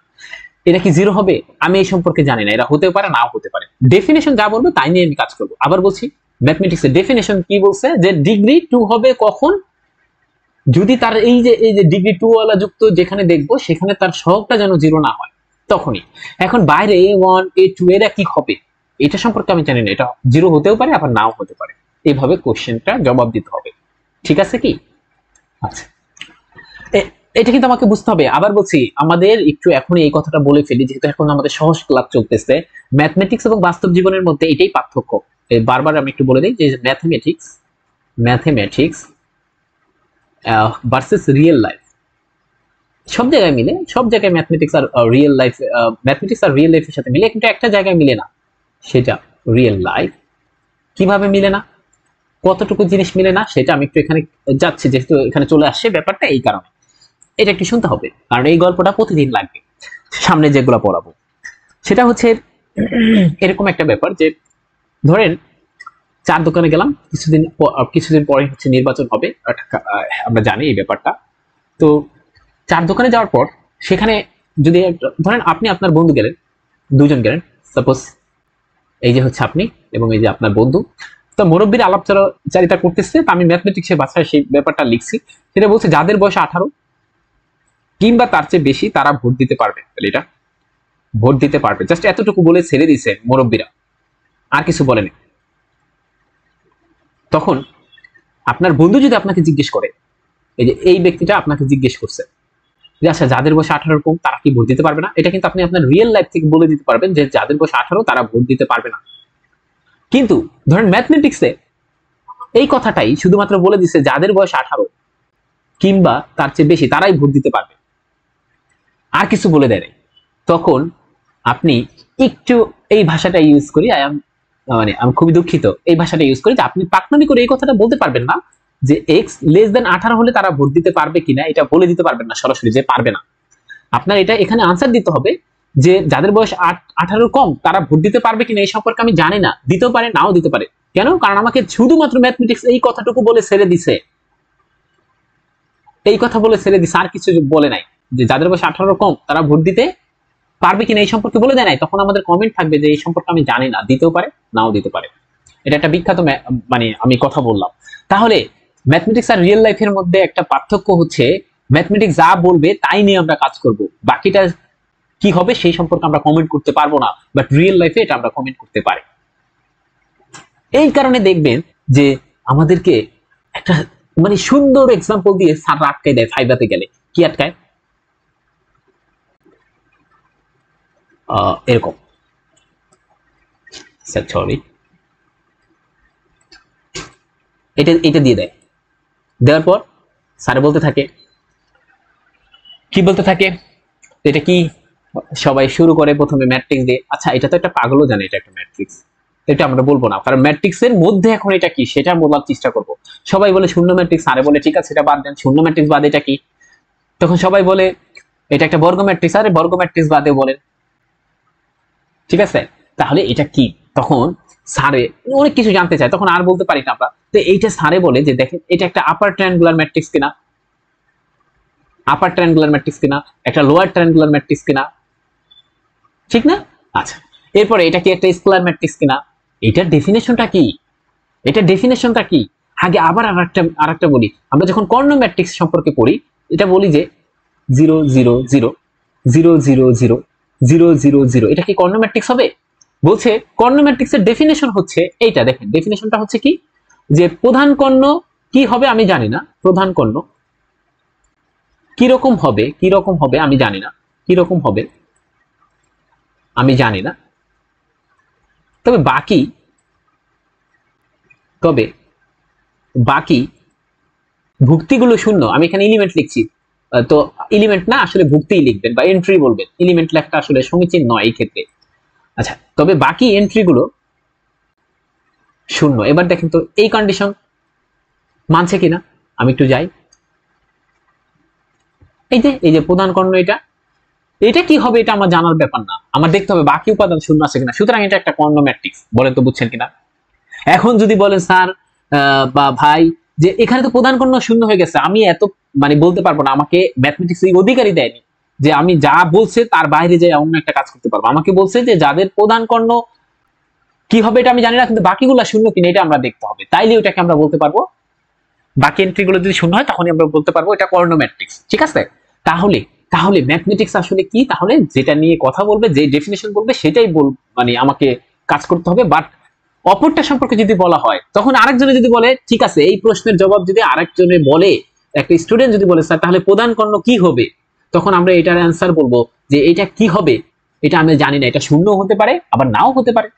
এটা কি জিরো হবে? আমি এই সম্পর্কে জানি না, এটা হতে পারে নাও হতে পারে। ডেফিনেশন যা বলবে তাই নিয়ে আমি কাজ করবো। আবার বলছি, ম্যাথমেটিক্সের ডেফিনেশন কি বলছে? যে ডিগ্রি 2 হবে কখন? যদি তার এই যে ডিগ্রি 2 ওয়ালা যুক্ত যেখানে দেখবো সেখানে তার সহগটা যেন জিরো না হয়, তখনই। এখন বাইরে a1 a2 এরা কি হবে এটা সম্পর্কে আমি জানি না, এটা জিরো হতেও পারে আবার নাও হতে পারে। এইভাবে কোশ্চেনটা জবাব দিতে হবে। ঠিক আছে কি? আচ্ছা, এটা কিন্তু আমাকে বুঝতে হবে। আবার বলছি, আমাদের একটু এখন এই কথাটা বলে ফেলি, যেহেতু এখন আমাদের সহজ ক্লাস চলতেছে। ম্যাথমেটিক্স এবং বাস্তব জীবনের মধ্যে এটাই পার্থক্য। বারবার আমি একটু বলে দিই যে ম্যাথমেটিক্স ভার্সেস রিয়েল লাইফ, সব জায়গায় মিলে, সব জায়গায় ম্যাথমেটিক্স আর রিয়েল লাইফ, ম্যাথমেটিক্স আর রিয়েল লাইফের সাথে মিলে, কিন্তু একটা জায়গায় মিলে না, সেটা রিয়েল লাইফ। কিভাবে মিলে না, কতটুকু জিনিস মিলে না, সেটা আমি একটু এখানে যাচ্ছি, যেহেতু এখানে চলে আসছে ব্যাপারটা, এই কারণে এটা একটু শুনতে হবে, কারণ এই গল্পটা প্রতিদিন লাগবে সামনে যেগুলো পড়াবো। সেটা হচ্ছে এরকম একটা ব্যাপার যে ধরেন চার দোকানে গেলাম, কিছুদিন পরে হচ্ছে নির্বাচন হবে, আমরা জানি এই ব্যাপারটা। তো চার দোকানে যাওয়ার পর সেখানে যদি ধরেন আপনি আপনার বন্ধু গেলেন, দুজন গেলেন, সাপোজ এই যে হচ্ছে আপনি এবং এই যে আপনার বন্ধু। তো মুরব্বীর আলাপচারিতা করতেছে, তো আমি ম্যাথমেটিক্সের ভাষায় সেই ব্যাপারটা লিখছি। সেটা বলছে যাদের বয়স 18 কিংবা তার চেয়ে বেশি তারা ভোট দিতে পারবে। তাহলে এটা ভোট দিতে পারবে, জাস্ট এতটুকু বলে ছেড়ে দিছে মুরব্বীরা, আর কিছু বলেনি। তখন আপনার বন্ধু যদি আপনাকে জিজ্ঞেস করে, এই যে এই ব্যক্তিটা আপনাকে জিজ্ঞেস করছে যে আচ্ছা যাদের বয়স 18 কম তারা কি ভোট দিতে পারবে না, এটা কিন্তু আপনি আপনার রিয়েল লাইফ থেকে বলে দিতে পারবেন যে যাদের বয়স 18 তারা ভোট দিতে পারবে না। কিন্তু ধরেন ম্যাথমেটিক্সে এই কথাটাই শুধুমাত্র বলে দিচ্ছে যাদের বয়স 18 কিংবা তার চেয়ে বেশি তারাই ভোট দিতে পারবে, আর কিছু বলে দেয়। তখন আপনি একটু এই ভাষাটা ইউজ করি, মানে আমি খুবই দুঃখিত, এই ভাষাটা ইউজ করি যে আপনি পাকনামি করে এই কথাটা বলতে পারবেন না যে x <18 হলে তারা ভোট দিতে পারবে কিনা, এটা বলে দিতে পারবেন না সরাসরি যে পারবে না। আপনার এটা এখানে আনসার দিতে হবে যে যাদের বয়স 18 কম তারা ভোট দিতে পারবে কিনা এই সম্পর্কে আমি জানি না, দিতেও পারে নাও দিতে পারে। কেন? কারণ আমাকে শুধুমাত্র ম্যাথমেটিক্স এই কথাটুকু বলে ছেড়ে দিছে, এই কথা বলে ছেড়ে দিছে, আর কিছু বলে নাই যে যাদের বয়স 18 কম তারা ভোট দিতে পারবে কিনা এই সম্পর্কে বলে দেয় নাই। তখন আমাদের কমেন্ট থাকবে যে এই সম্পর্কে আমি জানি না, দিতেও পারে নাও দিতে পারে। এটা একটা বিখ্যাত মানে আমি কথা বললাম। তাহলে ম্যাথমেটিক্স আর রিয়েল লাইফের মধ্যে একটা পার্থক্য হচ্ছে ম্যাথমেটিক্স যা বলবে তাই নিয়ে আমরা কাজ করব, বাকিটা কি হবে সেই সম্পর্কে আমরা কমেন্ট করতে পারবো না, বাট রিয়েল লাইফে এটা আমরা কমেন্ট করতে পারি। এই কারণে দেখবেন যে আমাদেরকে একটা মানে সুন্দর এক্সাম্পল দিয়ে স্যার আটকায় দেয় ফাইবাতে গেলে। কি আটকায়? এরকম, সরি, এটা দিয়ে দেয়। দেওয়ার পর স্যার বলতে থাকে, কি বলতে থাকে, এটা কি, সবাই শুরু করে প্রথমে ম্যাট্রিক্স দিয়ে। আচ্ছা, এটা তো একটা পাগলও জানে এটা একটা ম্যাট্রিক্স, এটা আমরা বলবো না, কারণ ম্যাট্রিক্স এর মধ্যে এখন এটা কি সেটা বলার চেষ্টা করব। সবাই বলে শূন্য ম্যাট্রিক্স, আরে বলে ঠিক আছে এটা বাদ দেন, শূন্য ম্যাট্রিক্স বাদ এটা কি? তখন সবাই বলে এটা একটা বর্গ ম্যাট্রিক্স, আরে বর্গ ম্যাট্রিক্স বাদে বলেন, ঠিক আছে তাহলে এটা কি? তখন স্যারে অনেক কিছু জানতে চায়, তখন আর বলতে পারি না আমরা। তো এইটা স্যারে বলে যে দেখেন এটা একটা আপার ট্রায়াঙ্গুলার ম্যাট্রিক্স কিনা, আপার ট্রায়াঙ্গুলার ম্যাট্রিক্স কিনা, একটা লোয়ার ট্রায়াঙ্গুলার ম্যাট্রিক্স কিনা, ঠিক না? আচ্ছা, এরপরে এটা কি একটা স্কেলার ম্যাট্রিক্স কিনা, এটার ডেফিনেশনটা কি, এটা ডেফিনেশনটা কি? আগে আবার আরেকটা বলি, আমরা যখন কর্ণ ম্যাট্রিক্স সম্পর্কে পড়ি এটা বলি যে 0 0 0 0 0 0 0 0 0, এটা কি কর্ণ ম্যাট্রিক্স হবে? বলছে কর্ণ ম্যাট্রিক্সের ডেফিনেশন হচ্ছে এইটা, দেখেন ডেফিনেশনটা হচ্ছে কি, যে প্রধান কর্ণ কি হবে আমি জানি না, প্রধান কর্ণ কিরকম হবে, কিরকম হবে আমি জানি না, কিরকম হবে আমি জানি না, তবে বাকি ভুক্তিগুলো শূন্য। আমি এখানে এলিমেন্ট লিখছি, তো এলিমেন্ট না আসলে ভুক্তিই লিখবেন বা এন্ট্রি বলবেন, এলিমেন্ট লেখা আসলে সমীচীন নয় এই ক্ষেত্রে। আচ্ছা, তবে বাকি এন্ট্রিগুলো শূন্য। এবার দেখেন তো এই কন্ডিশন মানছে কিনা, আমি একটু যাই, এই যে প্রধান কর্ণ এটা কি হবে এটা আমার জানার ব্যাপার না, আমার দেখতে হবে বাকি উপাদান শূন্য আছে কিনা। সুতরাং এটা একটা কর্ণ ম্যাট্রিক্স, বলেন তো বুঝছেন কিনা? এখন যদি বলেন স্যার বা ভাই যে এখানে তো প্রধান কর্ণ শূন্য হয়ে গেছে, আমি এত মানে বলতে পারবো না, আমাকে ম্যাথমেটিক্স এই অধিকারই দেয়নি যে আমি যা বলছে তার বাইরে যাই অন্য একটা কাজ করতে পারবো। আমাকে বলছে যে যাদের প্রধান কর্ণ কি হবে এটা আমি জানি না, কিন্তু বাকিগুলো শূন্য কিনা এটা আমরা দেখতে হবে, তাইলে ওটাকে আমরা বলতে পারবো, বাকি এন্ট্রিগুলো যদি শূন্য হয় তখনই আমরা বলতে পারবো এটা কর্ণ ম্যাট্রিক্স, ঠিক আছে? তাহলে তাহলে ম্যাথমেটিক্স আসলে কি? তাহলে যেটা নিয়ে কথা বলবে, যে ডেফিনেশন বলবে সেটাই মানে আমাকে কাজ করতে হবে। বাট অপরটা সম্পর্কে যদি বলা হয়, তখন আরেকজনে যদি বলে ঠিক আছে এই প্রশ্নের জবাব যদি আরেকজনে বলে, একটা স্টুডেন্ট যদি বলে স্যার তাহলে প্রধান কর্ণ কি হবে, তখন আমরা এটার অ্যান্সার বলবো যে এটা কি হবে এটা আমি জানি না, এটা শূন্য হতে পারে আবার নাও হতে পারে।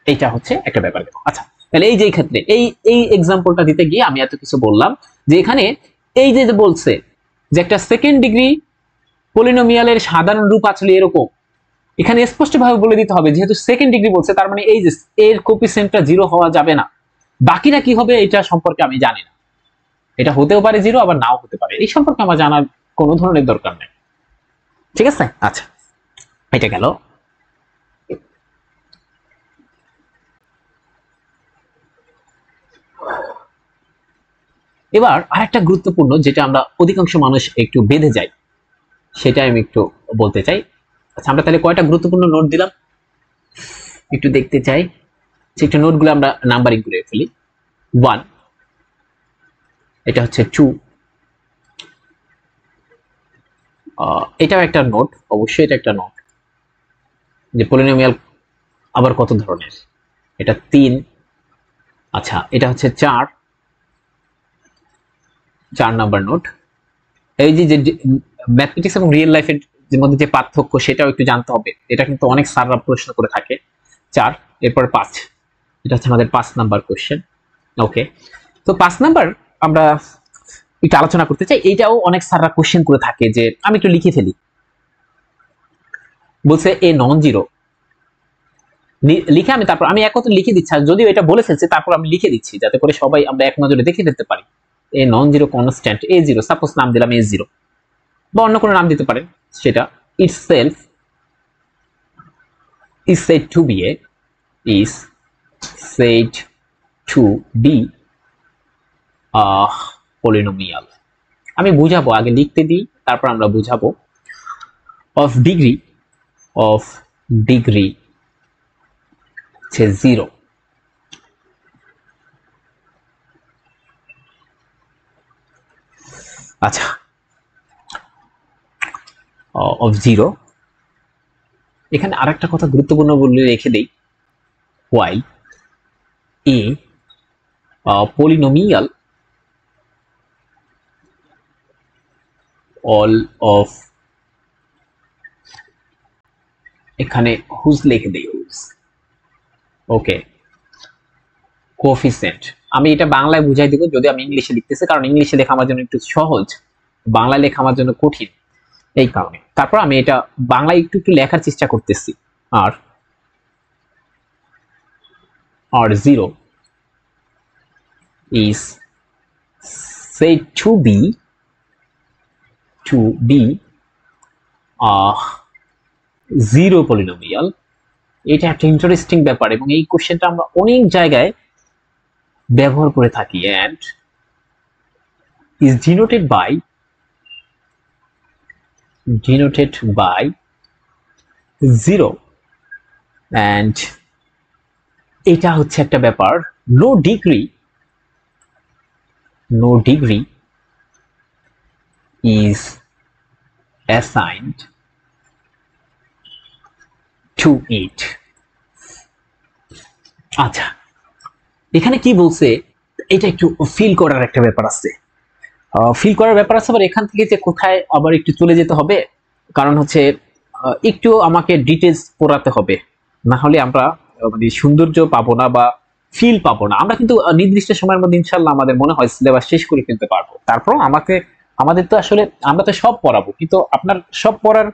এইটা হচ্ছে একটা ব্যাপার। আচ্ছা, তাহলে এই যে ক্ষেত্রে এই এক্সাম্পলটা দিতে গিয়ে আমি এত কিছু বললাম যে এখানে এই যে বলছে যে একটা সেকেন্ড ডিগ্রি পলিনোমিয়ালের সাধারণ রূপ আসলে এরকম, এখানে স্পষ্টভাবে বলে দিতে হবে যেহেতু সেকেন্ড ডিগ্রি বলছে তার মানে এই যে এর কোফিসিয়েন্টটা 0 হওয়া যাবে না, বাকিটা কি হবে এটা সম্পর্কে আমি জানি না, এটা হতেও পারে 0 আবার নাও হতে পারে, এই সম্পর্কে আমার জানার কোনো ধরনের দরকার নেই, ঠিক আছে? আচ্ছা, এটা গেল। এবার আরেকটা গুরুত্বপূর্ণ যেটা আমরা অধিকাংশ মানুষ একটু বেঁধে যাই সেটা আমি একটু বলতে চাই। আচ্ছা, আমরা তাহলে কয়টা গুরুত্বপূর্ণ নোট দিলাম একটু দেখতে চাই, সেটা নোটগুলো আমরা নাম্বারিং করে ফেলি। 1, এটা হচ্ছে 2, এটাও একটা নোট, অবশ্যই এটা একটা নোট যে পলিনোমিয়াল আবার কত ধরনের, এটা 3। আচ্ছা, এটা হচ্ছে 4 নাম্বার নোট। এই যে ম্যাথমেটিক্স এবং রিয়েল লাইফের মধ্যে যে পার্থক্য সেটাও একটু জানতে হবে, এটা কিন্তু অনেক স্যাররা প্রশ্ন করে থাকে। 4, এরপর 5, এটা হচ্ছে আমাদের 5 নাম্বার কোশ্চেন। ওকে, তো 5 নাম্বার আমরা একটু আলোচনা করতে চাই, এইটাও অনেক স্যাররা কোশ্চেন করে থাকে, যে আমি একটু লিখে ফেলি। বলছে এ নন জিরো, লিখে আমি এক কথা লিখে দিচ্ছি, যদিও এটা বলে ফেলছি তারপর আমি লিখে দিচ্ছি যাতে করে সবাই আমরা এক নজরে দেখে ফেলতে পারি। এ নন জিরো কনস্ট্যান্ট এ জিরো, সাপোজ নাম দিলাম এ জিরো, বা অন্য কোনো নাম দিতে পারেন, সেটা itself is said to be a is said to be a polynomial. আমি বুঝাবো, আগে লিখতে দিই তারপর আমরা বুঝাবো। of degree হচ্ছে 0। আচ্ছা, of 0 এখানে আরেকটা কথা গুরুত্বপূর্ণ বলে রেখে দেই, while a polynomial all of, এখানে হুজ লিখে দেই, হুজ, ওকে, কোএফিসিয়েন্ট। আমি এটা বাংলায় বুঝাই দিব, যদি আমি ইংলিশে লিখতেছি, কারণ ইংলিশে লেখা আমার জন্য একটু সহজ, বাংলায় লেখা আমার জন্য কঠিন, এই কারণে। তারপর আমি এটা বাংলায় একটু একটু লেখার চেষ্টা করতেছি। আর 0 is said to be a zero polynomial। এটা একটা ইন্টারেস্টিং ব্যাপার এবং এই কোশ্চেনটা আমরা অনেক জায়গায় ব্যবহার করে থাকি। and is denoted by 0, and এটা হচ্ছে একটা ব্যাপার, no degree is assigned to it। আচ্ছা, এখানে কি বলছে এটা একটু ফিল করার একটা ব্যাপার আছে, আবার এখান থেকে যে কোথায় আবার একটু চলে যেতে হবে, কারণ হচ্ছে একটু আমাকে ডিটেলস পড়াতে হবে, না হলে আমরা মানে সৌন্দর্য পাবো না বা ফিল পাবো না। আমরা কিন্তু নির্দিষ্ট সময়ের মধ্যে ইনশাল্লাহ আমাদের মনে হয় সিলেবাস শেষ করে ফেলতে পারবো। তারপর আমাদের তো আসলে আমরা তো সব পড়াবো, কিন্তু আপনার সব পড়ার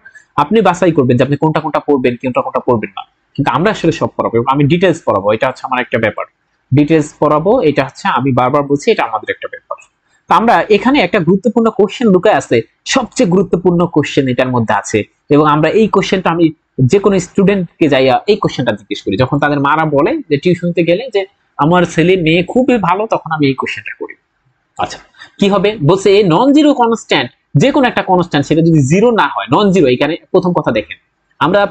আপনি বাছাই করবেন যে আপনি কোনটা কোনটা পড়বেন, কোনটা পড়বেন না, কিন্তু আমরা আসলে সব পড়াবো এবং আমি ডিটেলস পড়াবো। এটা হচ্ছে আমার একটা ব্যাপার, ডিটেলস পড়াবো, এটা হচ্ছে আমি বারবার বলছি, এটা আমাদের একটা ব্যাপার। তো আমরা এখানে একটা গুরুত্বপূর্ণ কোশ্চেন লুকায় আছে, সবচেয়ে গুরুত্বপূর্ণ কোশ্চেন এটার মধ্যে আছে, এবং আমরা এই কোশ্চেনটা আমি যে কোনো স্টুডেন্টকে যাইয়া এই কোশ্চেনটা জিজ্ঞেস করি, যখন তাদের মারা বলে যে টিউশনতে গেলে যে আমার ছেলে মেয়ে খুবই ভালো, তখন আমি এই কোশ্চেনটা করি। আচ্ছা, কি হবে বলছে, নন জিরো কনস্ট্যান্ট, যে কোনো একটা কনস্ট্যান্ট সেটা যদি জিরো না হয়, নন জিরো। এখানে প্রথম কথা দেখেন, আমরা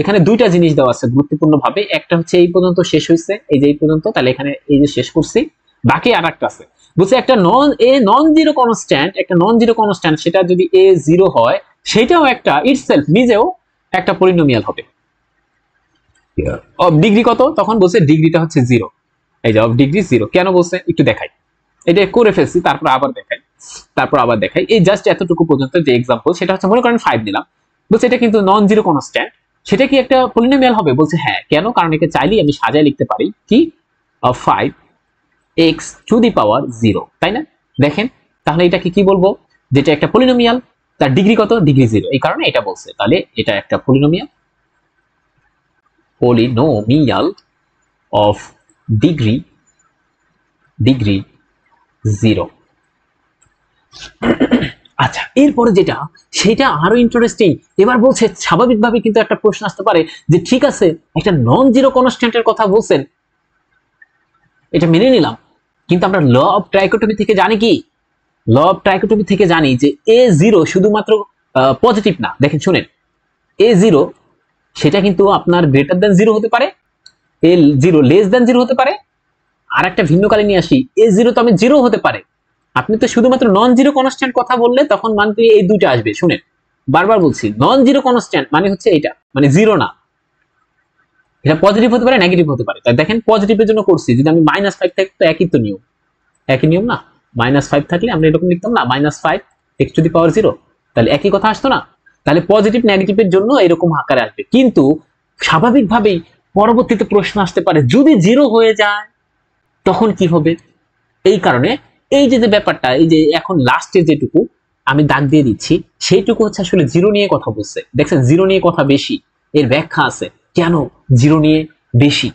এখানে দুইটা জিনিস দেওয়া আছে গুরুত্বপূর্ণ ভাবে, একটা হচ্ছে এই পর্যন্ত শেষ হয়েছে, এই যে এই পর্যন্ত, তাহলে এখানে এই যে শেষ করছি, বাকি আর একটা আছে। বলছে একটা নন জিরো কনস্ট্যান্ট সেটা যদি এ জিরো হয়, সেটাও একটা ইটসেলফ নিজেও একটা পলিনোমিয়াল হবে। অফ ডিগ্রি কত, তখন বলছে ডিগ্রিটা হচ্ছে 0। এই যে অফ ডিগ্রি 0 কেন বলছে একটু দেখাই, এটা করে ফেলছি, তারপর আবার দেখাই। এই জাস্ট এতটুকু পর্যন্ত যে এক্সাম্পল, সেটা হচ্ছে মনে করেন 5 দিলাম, বলছে এটা কিন্তু নন জিরো কনস্ট্যান্ট, সেটা কি একটা পলিনোমিয়াল হবে? বলছে হ্যাঁ। কেন? কারণ একে চাইলেই আমি সাজায় লিখতে পারি কি 5x টু দি পাওয়ার 0, তাই না? দেখেন তাহলে এটাকে কি বলবো, যেটা একটা পলিনোমিয়াল, তার ডিগ্রি কত, ডিগ্রি 0, এই কারণে এটা বলছে, তাহলে এটা একটা পলিনোমিয়াল অফ ডিগ্রি 0। আচ্ছা, এরপরে যেটা, সেটা আরো ইন্টারেস্টিং। এবার বলছে স্বাভাবিকভাবে কিন্তু একটা প্রশ্ন আসতে পারে যে ঠিক আছে, একটা নন জিরো কনস্ট্যান্টের কথা বলছেন, এটা মেনে নিলাম, কিন্তু আমরা ল অফ ট্রাইকোটমি থেকে জানি যে a0 শুধুমাত্র পজিটিভ না। দেখেন শুনেন, a0 সেটা কিন্তু আপনার গ্রেটার দ্যান 0 হতে পারে, a0 লেস দ্যান 0 হতে পারে, আর একটা ভিন্ন কালে নিয়ে আসি, a0 তো আমি 0 হতে পারে। আপনি তো শুধুমাত্র নন জিরো কনস্ট্যান্ট কথা বললে তখন মানতে এই দুইটা আসবে। শুনেন, বারবার বলছি, নন জিরো কনস্ট্যান্ট মানে হচ্ছে এটা, মানে 0 না, এটা পজিটিভ হতে পারে, নেগেটিভ হতে পারে। তাই দেখেন পজিটিভের জন্য করছি, যদি আমি -5 থাকতো, একই নিয়ম না, -5 থাকলে আমরা এরকম লিখতাম না, -5 x টু দি পাওয়ার 0, তাহলে একই কথা আসতো না? তাহলে পজিটিভ নেগেটিভের জন্য এরকম আকারে আসবে, কিন্তু স্বাভাবিকভাবেই পরবর্তীতে প্রশ্ন আসতে পারে যদি 0 হয়ে যায় তখন কি হবে। এই কারণে এই যে ব্যাপারটা, এই যে এখন লাস্টে যেটুকু আমি দাগ দিয়ে দিচ্ছি, সেইটুকু হচ্ছে আসলে 0 নিয়ে কথা বলছে। দেখছেন 0 নিয়ে কথা বেশি, এর ব্যাখ্যা আছে কেন 0 নিয়ে বেশি।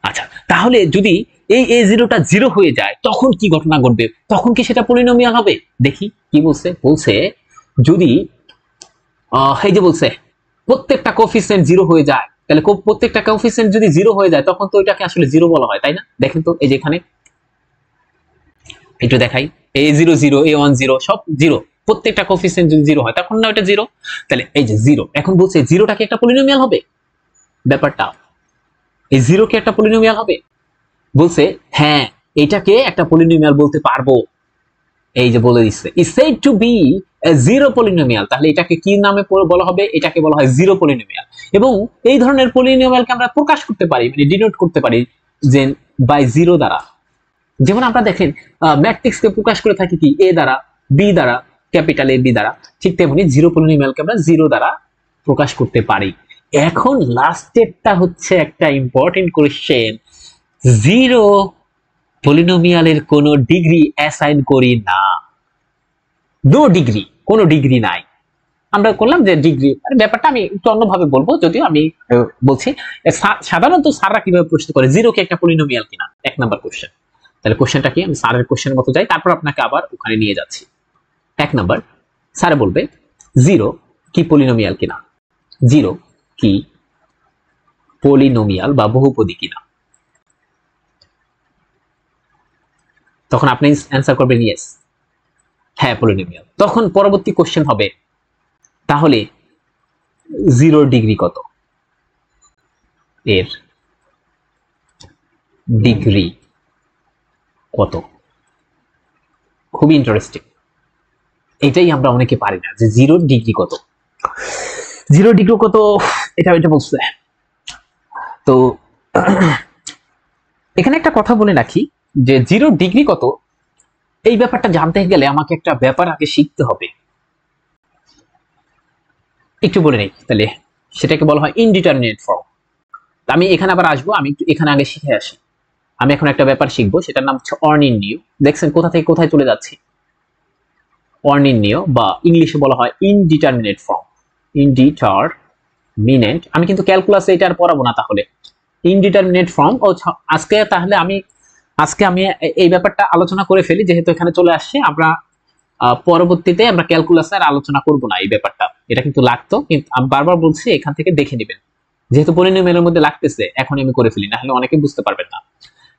আচ্ছা, তাহলে যদি এই a0টা 0 হয়ে যায় তখন কি ঘটনা ঘটবে, তখন কি সেটা পলিনোমিয়াল হবে? দেখি কি বলছে। যদি এই যে বলছে প্রত্যেকটা কোফিসিয়েন্ট জিরো হয়ে যায়, তাহলে প্রত্যেকটা কোফিসিয়েন্ট যদি জিরো হয়ে যায় তখন তো ওইটাকে আসলে জিরো বলা হয়, তাই না? দেখেন তো এই যে এখানে একটু দেখাই, a00 a10 সব জিরো, প্রত্যেকটা কোফিসিয়েন্ট যদি জিরো হয় তখন না ওটা জিরো। তাহলে এই যে জিরো, এখন বলছে জিরোটা কি একটা পলিনোমিয়াল হবে? ব্যাপারটা এই জিরো কি একটা পলিনোমিয়াল হবে? বলছে হ্যাঁ, এটাকে একটা পলিনোমিয়াল বলতে পারবো। এই যে বলে দিচ্ছে is said to be a zero polynomial, তাহলে এটাকে কি নামে বলা হবে? এটাকে বলা হয় জিরো পলিনোমিয়াল। এবং এই ধরনের পলিনোমিয়ালকে আমরা প্রকাশ করতে পারি, মানে ডিনোট করতে পারি যে বাই জিরো দ্বারা। যেমন আমরা দেখেন ম্যাট্রিক্সকে প্রকাশ করে থাকি কি এ দ্বারা, বি দ্বারা, ক্যাপিটাল এ বি দ্বারা, ঠিক তেমনি জিরো পলিনোমিয়ালকে আমরা জিরো দ্বারা প্রকাশ করতে পারি। এখন লাস্টেরটা হচ্ছে একটা ইম্পর্টেন্ট কোশ্চেন, জিরো পলিনোমিয়ালের কোনো ডিগ্রি অ্যাসাইন করি না, নো ডিগ্রি, কোনো ডিগ্রি নাই। আমরা করলাম যে ডিগ্রি, ব্যাপারটা আমি একটু অন্যভাবে বলবো, যদিও আমি বলছি সাধারণত স্যাররা কিভাবে প্রশ্ন করে জিরো কি একটা পলিনোমিয়াল কিনা, 1 নাম্বার কোশ্চেন। তাহলে কোশ্চেনটা কি, আমি স্যারের কোশ্চেনের মতো যাই, তারপর আপনাকে আবার ওখানে নিয়ে যাচ্ছি। 1 নাম্বার, স্যার বলবে জিরো কি পলিনোমিয়াল কিনা, জিরো কি পলিনোমিয়াল বা বহুপদী কিনা। তখন আপনি অ্যান্সার করবেন ইয়েস, হ্যাঁ পলিনোমিয়াল। তখন পরবর্তী কোশ্চেন হবে তাহলে জিরোর ডিগ্রি কত, এর ডিগ্রি কত। খুবই ইন্টারেস্টিং, এটাই আমরা অনেকে পারি না যে জিরোর ডিগ্রি কত, জিরোর ডিগ্রি কত, এটা বলছে। তো এখানে একটা কথা বলে রাখি যে জিরোর ডিগ্রি কত, এই ব্যাপারটা জানতে গেলে আমাকে একটা ব্যাপার আগে শিখতে হবে, একটু বলে নেই। তাহলে সেটাকে বলা হয় ইনডিটারমিনেট ফর্ম। আমি এখানে আবার আসবো, আমি একটু এখানে আগে শিখে আসি। আমি এখন একটা ব্যাপার শিখবো, সেটার নাম হচ্ছে অনির্ণীয়। দেখছেন কোথা থেকে কোথায় চলে যাচ্ছি, অনির্ণীয় বা ইংলিশে বলা হয় ইনডিটারমিনেট ফর্ম, ইনডিটারমিনেট। আমি কিন্তু ক্যালকুলাসে এটা আর পড়াবো না, তাহলে ইনডিটারমিনেট ফর্ম। ও আজকে তাহলে আমি এই ব্যাপারটা আলোচনা করে ফেলি, যেহেতু এখানে চলে আসছে। আমরা পরবর্তীতে আমরা ক্যালকুলাসে আর আলোচনা করব না এই ব্যাপারটা, এটা কিন্তু লাগতো, কিন্তু আমি বারবার বলছি এখান থেকে দেখে নেবেন, যেহেতু পলিনোমিয়ালের মধ্যে লাগতেছে এখন আমি করে ফেলি, না হলে অনেকে বুঝতে পারবেন না।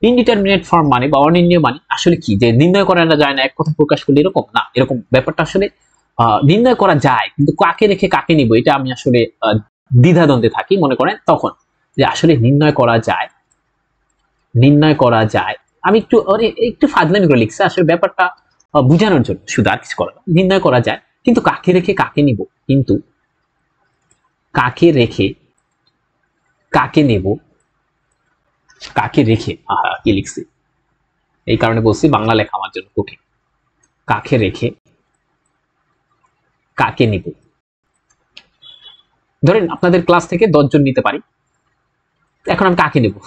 ইনডিটারমিনেট ফর্ম মানে বা অনির্ণীয় মানে আসলে কি, যে নির্ণয় করা যায় না এক কথা প্রকাশ করলে, এরকম না। এরকম ব্যাপারটা আসলে নির্ণয় করা যায়, কিন্তু কাকে রেখে কাকে নিব এটা আমি আসলে দ্বিধাদ্বন্দ্বে থাকি। মনে করেন তখন যে আসলে নির্ণয় করা যায়, আমি একটু ফাজলামি করে লিখছি, আসলে ব্যাপারটা বুঝানোর জন্য, শুধু আর কিছু করা না। নির্ণয় করা যায়, কিন্তু কাকে রেখে কাকে নিব, কিন্তু কাকে রেখে কাকে নেব, কাকে রেখে, কি লিখছি, এই কারণে বলছি বাংলা লেখা আমার জন্য কঠিন। কাকে রেখে কাকে নিব, ধরেন আপনাদের ক্লাস থেকে 10 জন নিতে পারি, এখন আমি কাকে নেব,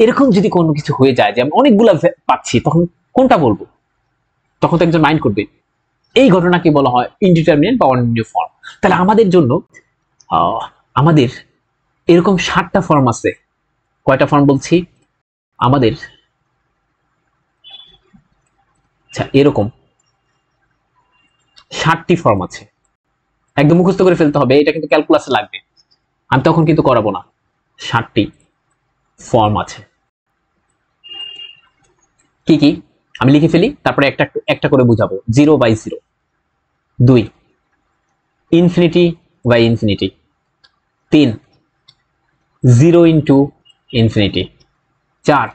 এরকম যদি কোনো কিছু হয়ে যায় যে আমি অনেকগুলা পাচ্ছি, তখন কোনটা বলবো, তখন তো একজন মাইন্ড করবে। এই ঘটনাকে বলা হয় ইনডিটারমিনেট বা অনির্ণীয় ফর্ম। তাহলে আমাদের জন্য আমাদের এরকম 7টা ফর্ম আছে। কয়টা ফর্ম বলছি আমাদের, আচ্ছা এরকম 7টি ফর্ম আছে, একদম মুখস্থ করে ফেলতে হবে, এটা কিন্তু ক্যালকুলাসে লাগবে, আমি তখন কিন্তু করাবো না। 7টি ফর্ম আছে, কি কি আমি লিখে ফেলি, তারপরে একটা একটা করে বুঝাবো। 0/0, 2 infinity by infinity, 3 0 into infinity, 4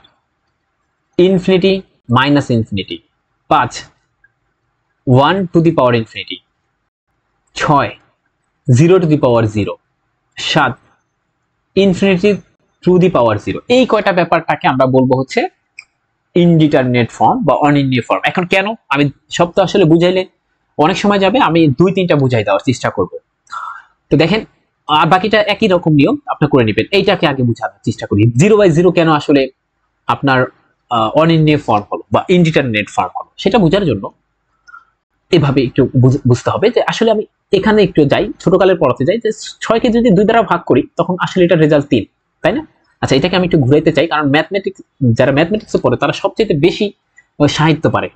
infinity minus infinity, 5 1 to the power infinity, 6 0 to the power 0, 7 infinity to the power 0। এই কয়টা ব্যাপারটাকে আমরা বলবো হচ্ছে ইনডিটারমিনেট ফর্ম বা অনির্ণীয় ফর্ম। এখন কেন, আমি সব তো আসলে বুঝাইলে অনেক সময় যাবে, আমি 2-3টা বুঝাই দেওয়ার চেষ্টা করব। তো দেখেন, আর বাকিটা একই রকম নিয়ম আপনি করে নেবেন, এইটাকে আগে বুঝানোর চেষ্টা করি। 0/0 কেন আসলে আপনার অনির্ণীয় ফর্ম হলো বা ইনডিটারমিনেট ফর্ম হলো, সেটা বোঝার জন্য এভাবে একটু বুঝতে হবে যে আসলে আমি এখানে একটু যাই, ছোটকালের পড়াতে যাই, যে 6কে যদি 2 দ্বারা ভাগ করি তখন আসলে এটা রেজাল্ট 3, তাই না? আচ্ছা, এটাকে আমি একটু ঘুরাইতে চাই, কারণ যারা ম্যাথমেটিক্সে পড়ে তারা সবচেয়ে বেশি সাহিত্য পারে।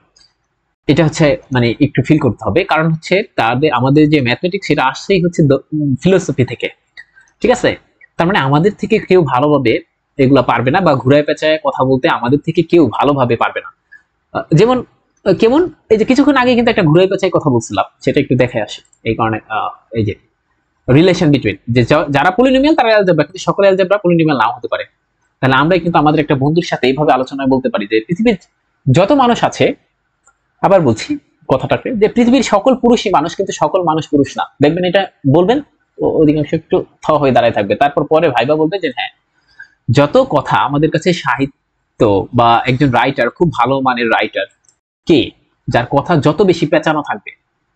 এটা হচ্ছে মানে একটু ফিল করতে হবে, কারণ হচ্ছে তাদের আমাদের যে ম্যাথমেটিক্স সেটা আসছেই হচ্ছে ফিলোসফি থেকে, ঠিক আছে? তার মানে আমাদের থেকে কেউ ভালোভাবে এগুলা পারবে না, বা ঘুরায় পেঁচায় কথা বলতে আমাদের থেকে কেউ ভালোভাবে পারবে না। যেমন কেমন, এই যে কিছুক্ষণ আগে কিন্তু একটা ঘুরায় পেঁচায় কথা বলছিলাম, সেটা একটু দেখে আসি। এই কারণে এই যে রিলেশন বিটুইন যে যারা পলিনোমিয়াল তারা অ্যালজেব্রা, কিন্তু সকল অ্যালজেব্রা পলিনোমিয়াল নাও হতে পারে। তাহলে আমরা কিন্তু আমাদের একটা বন্ধুর সাথে এইভাবে আলোচনায় বলতে পারি যে পৃথিবীর যত মানুষ আছে, আবার বলছি কথাটাকে, যে পৃথিবীর সকল পুরুষই মানুষ, কিন্তু সকল মানুষ পুরুষ না। দেখবেন এটা বলবেন, অধিকাংশ একটু থ হয়ে দাঁড়ায় থাকবে, তারপর পরে ভাইবা বলবে যে হ্যাঁ, যত কথা আমাদের কাছে সাহিত্য বা একজন রাইটার, খুব ভালো মানের রাইটার কে, যার কথা যত বেশি পেঁচানো থাকবে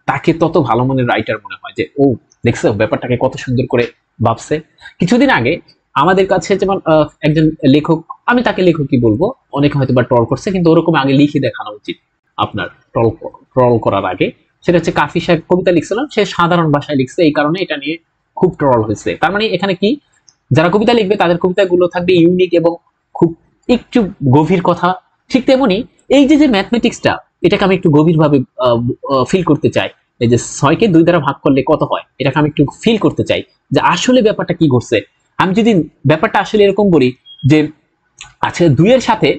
তাকে তত ভালো মানের রাইটার মনে হয়। যে ও দেখছো ব্যাপারটাকে কত সুন্দর করে ভাবছে। কিছুদিন আগে আমাদের কাছে যেমন একজন লেখক, আমি তাকে লেখকই বলবো, অনেকে হয়তো বা ট্রল করছে, কিন্তু ওরকম আগে লিখে দেখানো উচিত আপনার, ট্রল ট্রল করার আগে। সেটা হচ্ছে কাফি সাহেব কবিতা লিখছিলাম, সে সাধারণ ভাষায় লিখছে, এই কারণে এটা নিয়ে খুব ট্রল হয়েছে। তার মানে এখানে কি, যারা কবিতা লিখবে তাদের কবিতাগুলো থাকবে ইউনিক এবং খুব একটু গভীর কথা। ঠিক তেমনি এই যে যে ম্যাথমেটিক্সটা, এটাকে আমি একটু গভীরভাবে ফিল করতে চাই। এই যে 6 কে 2 দ্বারা ভাগ করলে কত হয়, এটাকে আমি একটু ফিল করতে চাই যে আসলে ব্যাপারটা কি ঘটছে। আমি যদি ব্যাপারটা আসলে এরকম বলি যে আচ্ছা 2 এর সাথে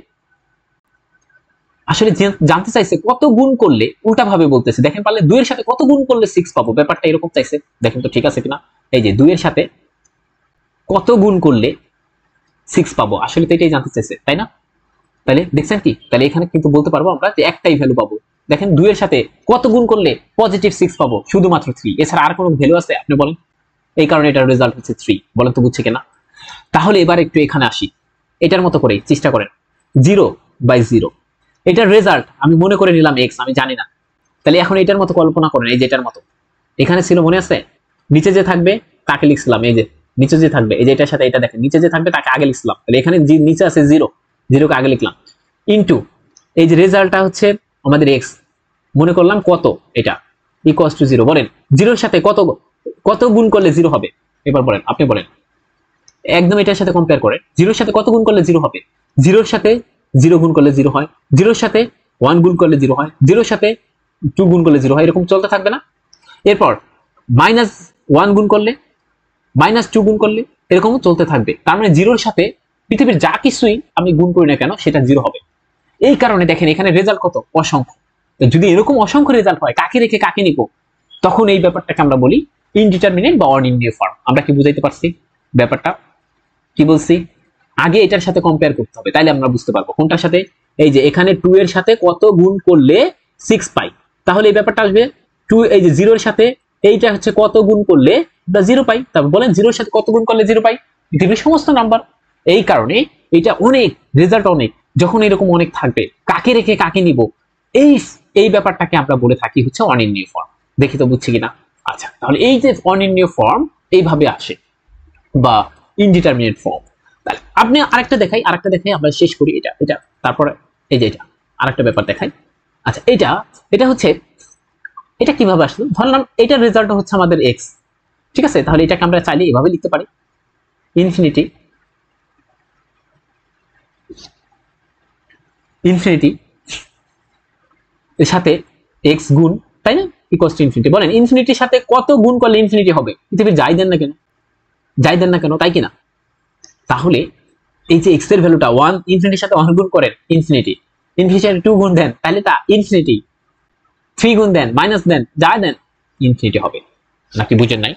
আসলে জানতে চাইছে কত গুণ করলে, উল্টা ভাবে বলতেছে, দেখেন পারলে 2 এর সাথে কত গুণ করলে 6 পাবো, ব্যাপারটা এরকম চাইছে। দেখেন তো ঠিক আছে কিনা। এই যে 2 এর সাথে কত গুণ করলে 6 পাবো, আসলে তো এটাই জানতে চাইছে, তাই না? তাহলে দেখছেন কি, তাহলে এখানে কিন্তু বলতে পারবো আমরা যে একটাই ভ্যালু পাবো। দেখেন 2 এর সাথে কত গুণ করলে পজিটিভ 6 পাবো, শুধুমাত্র 3, এছাড়া আর কোনো ভ্যালু আছে আপনি বলেন? এই কারণে এটার রেজাল্ট হচ্ছে 3। বলেন তো বুঝছে কিনা। তাহলে এবার একটু এখানে আসি, এটার মতো করে চেষ্টা করেন। 0/0 এটার রেজাল্ট আমি মনে করে নিলাম x, আমি জানি না। তাহলে এখন এটার মতো কল্পনা করেন, এই যে এটার মতো এখানে ছিল, মনে আছে? নিচে যে থাকবে তাকে লিখছিলাম, এই যে নিচে যে থাকবে, এই যে এটার সাথে এটা দেখেন, নিচে যে থাকবে তাকে আগে লিখছিলাম, তাহলে এখানে নিচে আছে 0, 0 কে আগে লিখলাম, ইনটু এই যে রেজাল্টটা হচ্ছে আমাদের x, মনে করলাম কত, এটা ইকুয়ালস টু 0। বলেন 0 এর সাথে কত কত গুণ করলে 0 হবে? এবার বলেন, আপনি বলেন, একদম এটার সাথে কম্পেয়ার করেন, 0 এর সাথে কত গুণ করলে 0 হবে? 0 এর সাথে 0 গুণ করলে 0 হয়, 0 এর সাথে 1 গুণ করলে 0 হয়, 0 এর সাথে 2 গুণ করলে 0 হয়, এরকম চলতে থাকবে না? এরপর -1 গুণ করলে, -2 গুণ করলে, এরকম চলতে থাকবে। তার মানে 0 এর সাথে পৃথিবীর যা কিছুই আমি গুণ করি না কেন সেটা 0 হবে। এই কারণে দেখেন এখানে রেজাল্ট কত, অসংখ্য। যদি এরকম অসংখ্য রেজাল্ট হয়, কাকে রেখে কাকে নিব, তখন এই ব্যাপারটাকে আমরা বলি ইনডিটারমিনেট বা অনির্ণীয় ফর্ম। আমরা কি বুঝাইতে পারছি ব্যাপারটা? কি বলছি, আগে এটার সাথে কম্পেয়ার করতে হবে, তাইলে আমরা বুঝতে পারবো কোনটার সাথে। এই যে এখানে 2 এর সাথে কত গুণ করলে 6 পাই, তাহলে এই ব্যাপারটা আসবে 2, এই যে 0 এর সাথে এইটা হচ্ছে কত গুণ করলে 0 পাই। তারপর বলেন 0 এর সাথে কত গুণ করলে 0 পাই? পৃথিবীর সমস্ত নাম্বার। এই কারণে এটা অনেক, রেজাল্ট অনেক, যখন এরকম অনেক থাকবে কাকে রেখে কাকে নিব, এই এই ব্যাপারটাকে আমরা বলে থাকি হচ্ছে অনির্ণীয় ফর্ম। দেখি তো বুঝছি কিনা। আচ্ছা, তাহলে এই যে অনির্ণীয় ফর্ম এইভাবে আসে, বা ইনডিটারমিনেট ফর্ম। তাহলে আপনি আরেকটা দেখাই আমরা শেষ করি এটা এটা তারপরে এই যে এটা আরেকটা ব্যাপার দেখাই। আচ্ছা, এটা এটা হচ্ছে, এটা কিভাবে আসলো, ধরলাম এটার রেজাল্ট হচ্ছে আমাদের x, ঠিক আছে? তাহলে এটাকে আমরা চাইলে এভাবে লিখতে পারি, ইনফিনিটি ইনফিনিটি এর সাথে x গুণ, তাই না, ইকুয়ালস টু ইনফিনিটি। বলেন ইনফিনিটির সাথে কত গুণ করলে ইনফিনিটি হবে? পৃথিবীর যাই দেন না কেন, তাই কিনা? তাহলে এই যে x এর ভ্যালুটা 1, ইনফিনিটির সাথে 1 গুণ করেন ইনফিনিটি, ইনফিনিটির সাথে 2 গুণ দেন তাহলে তা ইনফিনিটি, 3 গুণ দেন, মাইনাস দেন, যা দেন, ইনফিনিটি হবে। নাকি বুঝেন নাই?